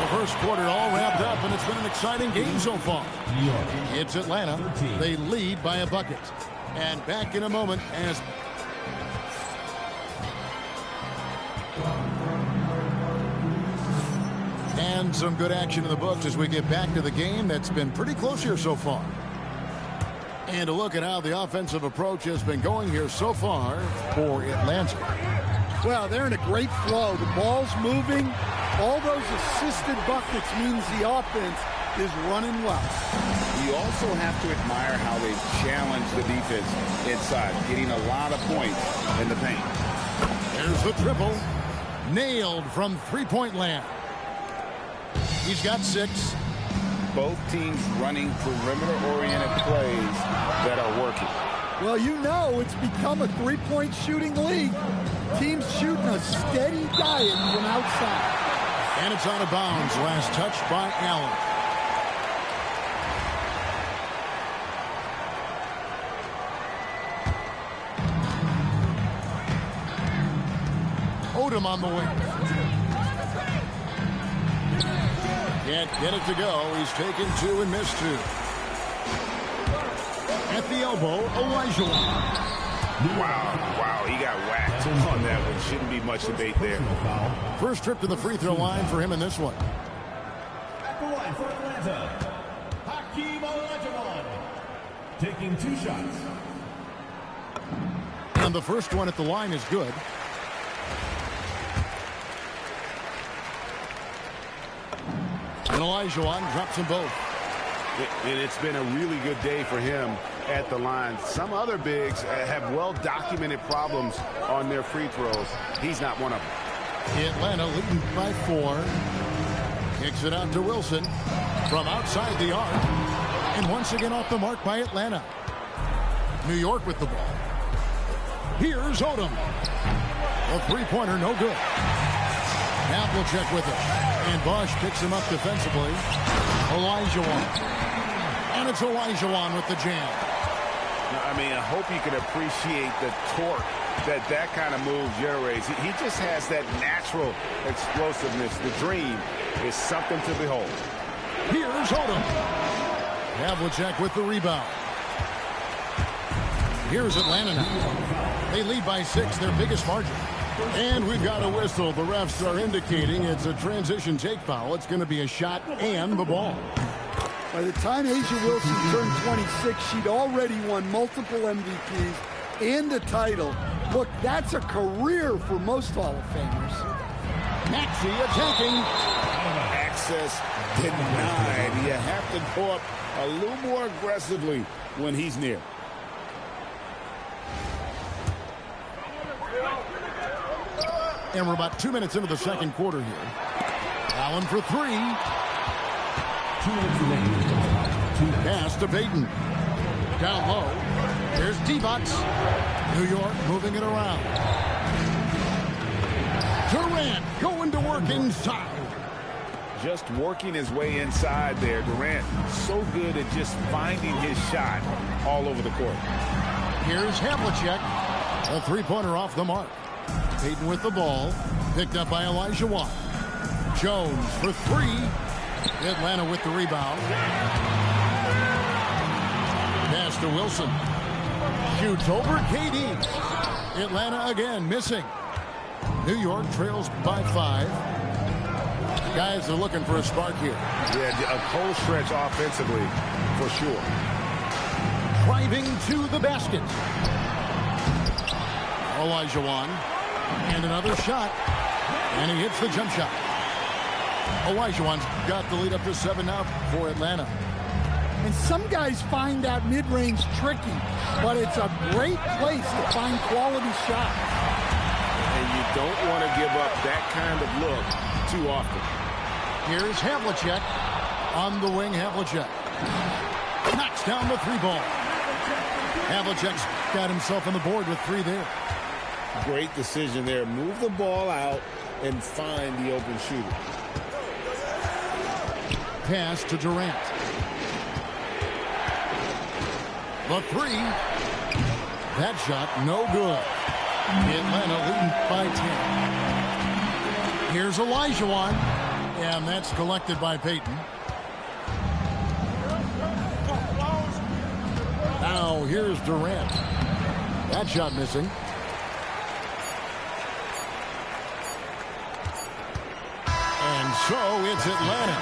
The first quarter all wrapped up, and it's been an exciting game so far. It's Atlanta. They lead by a bucket. And back in a moment as... And some good action in the books as we get back to the game that's been pretty close here so far. And a look at how the offensive approach has been going here so far for Atlanta. Well, they're in a great flow. The ball's moving. All those assisted buckets means the offense is running well. You also have to admire how they challenge the defense inside, getting a lot of points in the paint. There's the triple. Nailed from three-point land. He's got 6. Both teams running perimeter-oriented plays that are working. Well, you know it's become a three-point shooting league. Teams shooting a steady diet from outside. And it's out of bounds. Last touch by Allen. Odom on the wing. Can't get it to go. He's taken 2 and missed 2. At the elbow, Elijah. Wow, he got whacked on that one. Shouldn't be much debate there. First trip to the free throw line for him in this one. At the line for Atlanta, Hakeem Olajuwon, taking 2 shots. And the first one at the line is good. And Olajuwon drops them both. And it's been a really good day for him at the line. Some other bigs have well-documented problems on their free throws. He's not one of them. Atlanta leading by 4. Kicks it out to Wilson from outside the arc. And once again off the mark by Atlanta. New York with the ball. Here's Odom. A three-pointer, no good. Havlicek with it. And Bosch picks him up defensively. Olajuwon. And it's Olajuwon with the jam. I mean, I hope you can appreciate the torque that kind of move generates. He just has that natural explosiveness. The dream is something to behold. Here's Odom. Havlicek with the rebound. Here's Atlanta now. They lead by 6, their biggest margin. And we've got a whistle. The refs are indicating it's a transition take foul. It's going to be a shot and the ball. By the time A'ja Wilson turned 26, she'd already won multiple MVPs and a title. Look, that's a career for most Hall of Famers. Maxey attacking. Access denied. You have to go up a little more aggressively when he's near. And we're about 2 minutes into the second quarter here. Allen for 3. 2 minutes remaining. Pass to Payton. Down low. There's D-Box. New York moving it around. Durant going to work inside. Just working his way inside there. Durant so good at just finding his shot all over the court. Here's Havlicek. A three-pointer off the mark. Payton with the ball. Picked up by Olajuwon. Jones for 3. Atlanta with the rebound. Pass to Wilson. Shoots over KD. Atlanta again missing. New York trails by 5. Guys are looking for a spark here. Yeah, a cold stretch offensively for sure. Driving to the basket. Olajuwon. And another shot. And he hits the jump shot. Olajuwon's got the lead up to 7 now for Atlanta. And some guys find that mid-range tricky, but it's a great place to find quality shots. And you don't want to give up that kind of look too often. Here's Havlicek. On the wing, Havlicek. Knocks down the 3 ball. Havlicek's got himself on the board with 3 there. Great decision there. Move the ball out and find the open shooter. Pass to Durant. The 3. That shot, no good. Atlanta leading by 10. Here's Olajuwon. And that's collected by Payton. Now here's Durant. That shot missing. And So it's Atlanta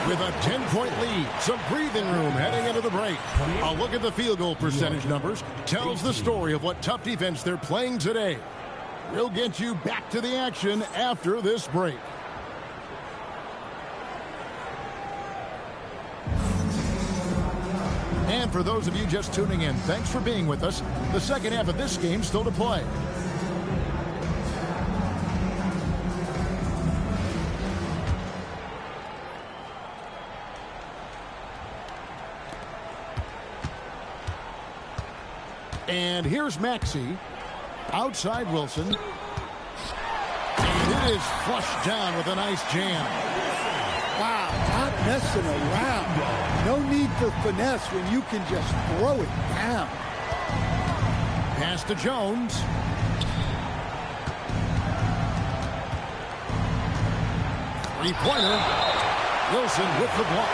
with a 10-point lead. Some breathing room heading into the break. A look at the field goal percentage numbers tells the story of what tough defense they're playing today. We'll get you back to the action after this break. And for those of you just tuning in, thanks for being with us. The second half of this game still to play. And here's Maxey. Outside Wilson. And it is flushed down with a nice jam. Wow, not messing around. No need for finesse when you can just throw it down. Pass to Jones. Three-pointer. Wilson with the block.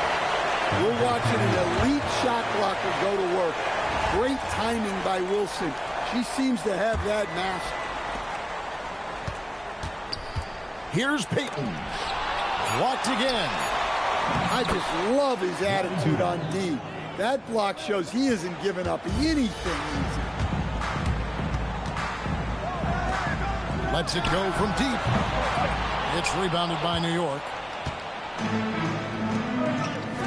We're watching an elite shot blocker go to work. Great timing by Wilson. She seems to have that mastered. Here's Payton. Blocked again. I just love his attitude on D. That block shows he isn't giving up anything easy. Lets it go from deep. It's rebounded by New York.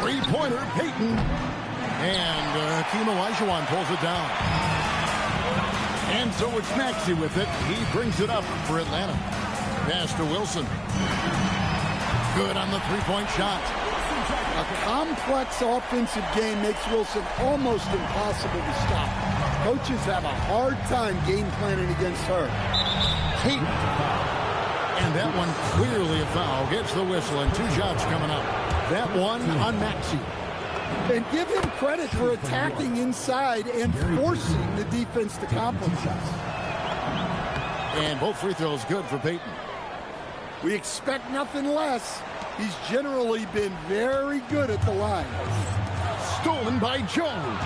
Three-pointer, Payton. And Hakeem Olajuwon pulls it down. And so it's Maxey with it. He brings it up for Atlanta. Pass to Wilson. Good on the three-point shot. A complex offensive game makes Wilson almost impossible to stop. Coaches have a hard time game planning against her. Payton. And that one clearly a foul. Gets the whistle and 2 shots coming up. That one on Maxey. And give him credit for attacking inside and forcing the defense to compromise. And both free throws good for Payton. We expect nothing less. He's generally been very good at the line. Stolen by Jones.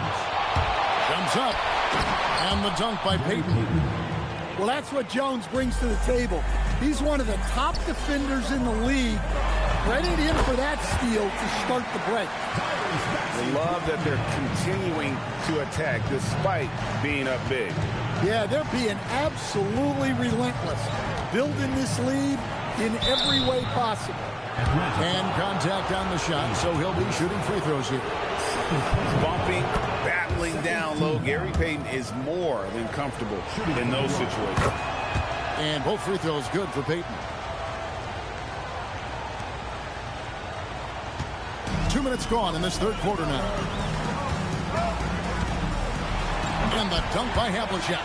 Jumps up. And the dunk by Payton. Well, that's what Jones brings to the table. He's one of the top defenders in the league. Credit him for that steal to start the break. I love that they're continuing to attack despite being up big. Yeah, they're being absolutely relentless. Building this lead in every way possible. And contact on the shot, so he'll be shooting free throws here. Bumping, battling down low. Gary Payton is more than comfortable in those situations. And both free throws good for Payton. 2 minutes gone in this third quarter now. And the dunk by Havlicek.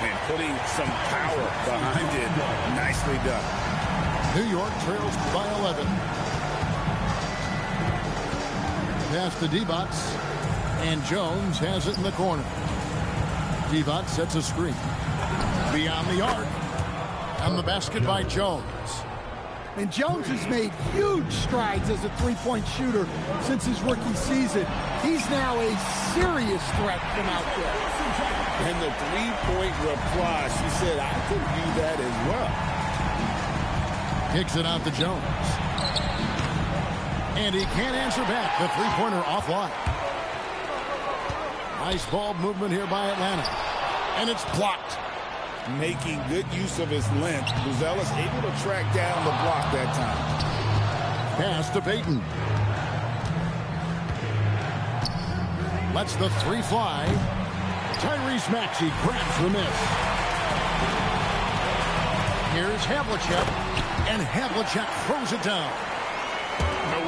And putting some power behind it. Nicely done. New York trails by 11. Pass to Divac. And Jones has it in the corner. Divac sets a screen. Beyond the arc. And the basket by Jones. And Jones has made huge strides as a three-point shooter since his rookie season. He's now a serious threat from out there. And the three-point reply, she said, I could do that as well. Kicks it out to Jones. And he can't answer back. The three-pointer offline. Nice ball movement here by Atlanta. And it's blocked. Making good use of his length. Buzelis able to track down the block that time. Pass to Payton. Lets the three fly. Tyrese Maxey grabs the miss. Here's Havlicek. And Havlicek throws it down.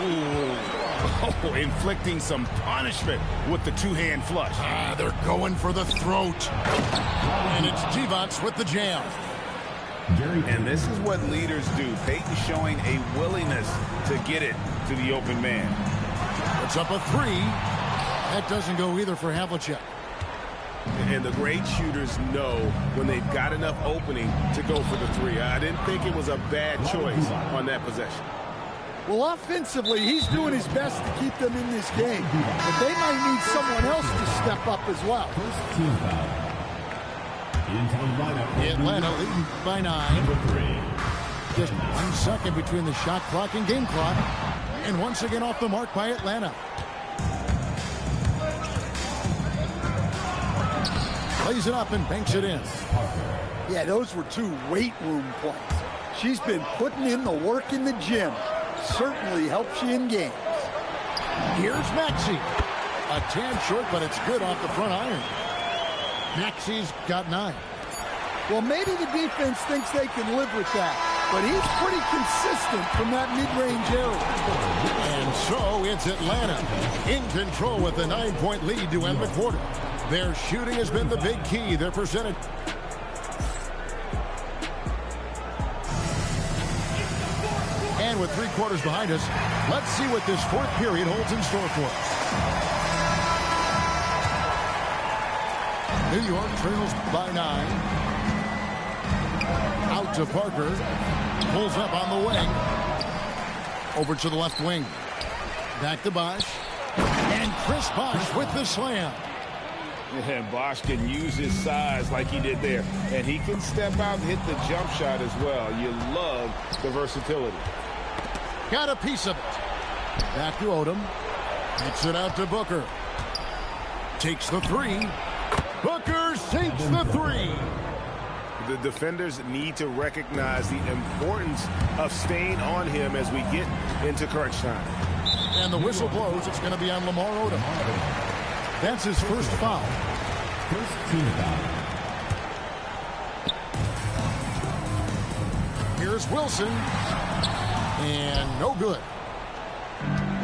Oh, inflicting some punishment with the two-hand flush. They're going for the throat. And it's Divac with the jam. And this is what leaders do. Payton showing a willingness to get it to the open man. It's up a three. That doesn't go either for Havlicek. And the great shooters know when they've got enough opening to go for the three. I didn't think it was a bad choice on that possession. Well, offensively, he's doing his best to keep them in this game. But they might need someone else to step up as well. First team foul. Into the lineup. Atlanta leading by 9. Just 1 second between the shot clock and game clock. And once again off the mark by Atlanta. Plays it up and banks it in. Yeah, those were 2 weight room points. She's been putting in the work in the gym. Certainly helps you in games. Here's Maxey. A tad short, but it's good off the front iron. Maxey's got 9. Well, maybe the defense thinks they can live with that, but he's pretty consistent from that mid-range area. And so it's Atlanta in control with a 9-point lead to end the quarter. Their shooting has been the big key. Their percentage. And with 3 quarters behind us, let's see what this 4th period holds in store for us. New York trails by 9. Out to Parker. Pulls up on the wing. Over to the left wing. Back to Bosch. And Chris Bosch with the slam. And Bosch can use his size like he did there. And he can step out and hit the jump shot as well. You love the versatility. Got a piece of it. Back to Odom. Takes it out to Booker. Takes the 3. Booker sinks the 3. The defenders need to recognize the importance of staying on him as we get into crunch time. And the whistle blows. It's going to be on Lamar Odom. That's his first foul. First team foul. Here's Wilson. And no good.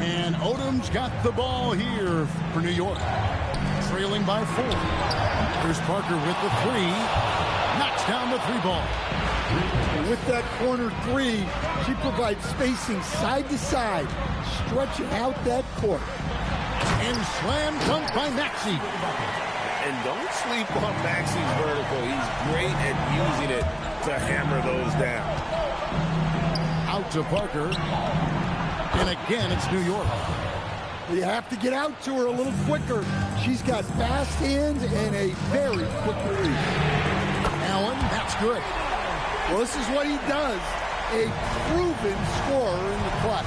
And Odom's got the ball here for New York. Trailing by 4. Here's Parker with the 3. Knocks down the 3 ball. With that corner 3, she provides spacing side to side, stretching out that court. And slam dunk by Maxey. And don't sleep on Maxey's vertical. He's great at using it to hammer those down. Out to Parker. And again, it's New York. You have to get out to her a little quicker. She's got fast hands and a very quick release. Allen, that's good. Well, this is what he does. A proven scorer in the clutch.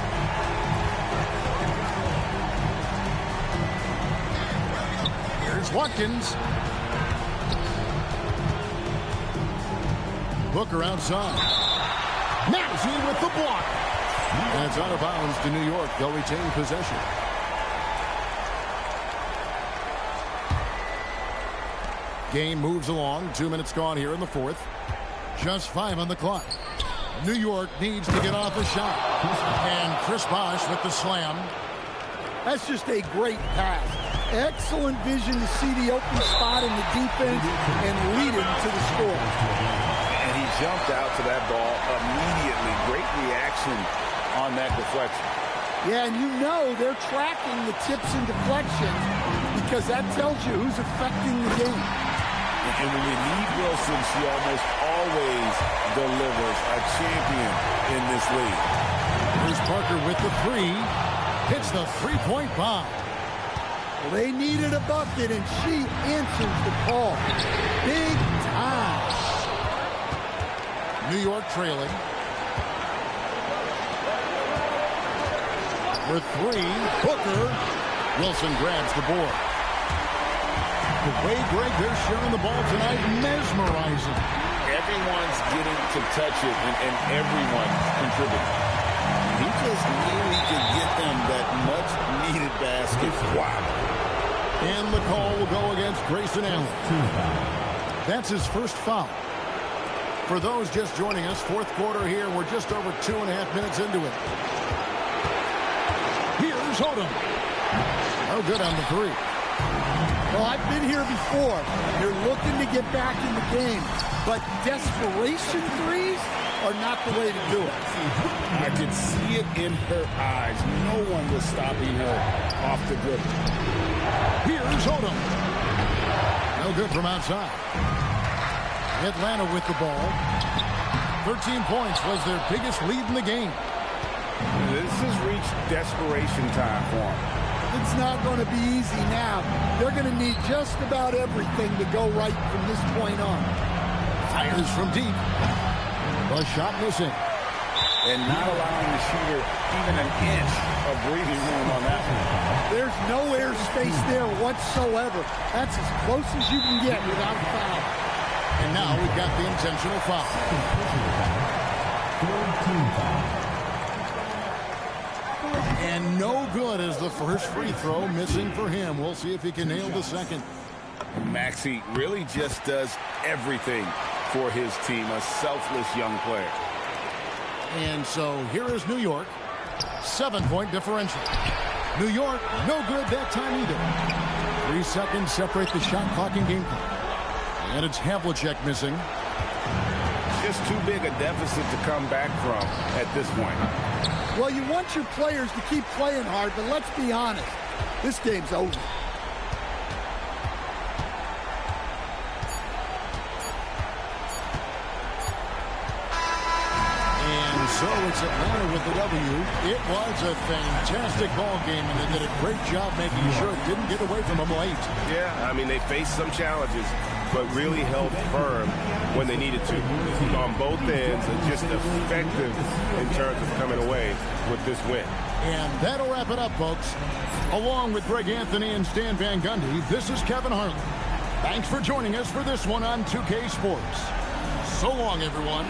Here's Watkins. Booker outside. Maxey with the block. And it's out of bounds to New York. They'll retain possession. Game moves along. 2 minutes gone here in the 4th. Just 5 on the clock. New York needs to get off a shot. And Chris Bosch with the slam. That's just a great pass. Excellent vision to see the open spot in the defense and lead him to the score. And he jumped out to that ball immediately. Great reaction on that deflection. Yeah, and you know they're tracking the tips and deflections because that tells you who's affecting the game. And when you need Wilson, she almost always delivers. A champion in this league. Here's Parker with the 3. Hits the 3-point bomb. Well, they needed a bucket, and she answers the call. Big time. New York trailing. For 3, Booker. Wilson grabs the board. The way, Greg, they're sharing the ball tonight, mesmerizing. Everyone's getting to touch it, and everyone's contributing. He just knew he could get them that much-needed basket. Wow. And the call will go against Grayson Allen. That's his first foul. For those just joining us, 4th quarter here. We're just over 2.5 minutes into it. Here's Odom. No good on the 3. Well, I've been here before. You're looking to get back in the game, but desperation threes are not the way to do it. I could see it in her eyes. No one was stopping her off the dribble. Here's Odom. No good from outside. Atlanta with the ball. 13 points was their biggest lead in the game. This has reached desperation time for them. It's not going to be easy now. They're going to need just about everything to go right from this point on. Fires from deep. The shot missing. and not allowing the shooter even an inch of breathing room on that one. There's no air space there whatsoever. That's as close as you can get without a foul. And now we've got the intentional foul. And no good as the first free throw missing for him. We'll see if he can nail the second. Maxey really just does everything for his team, a selfless young player. And so here is New York. 7-point differential. New York, no good that time either. 3 seconds separate the shot clock and game clock. And it's Havlicek missing. Just too big a deficit to come back from at this point. Well, you want your players to keep playing hard, but let's be honest. This game's over. So it's Atlanta with the W. It was a fantastic ball game, and they did a great job making sure it didn't get away from them late. Yeah, I mean, they faced some challenges, but really held firm when they needed to on both ends, and just effective in terms of coming away with this win. And that'll wrap it up, folks. Along with Greg Anthony and Stan Van Gundy, this is Kevin Harlan. Thanks for joining us for this one on 2K Sports. So long, everyone.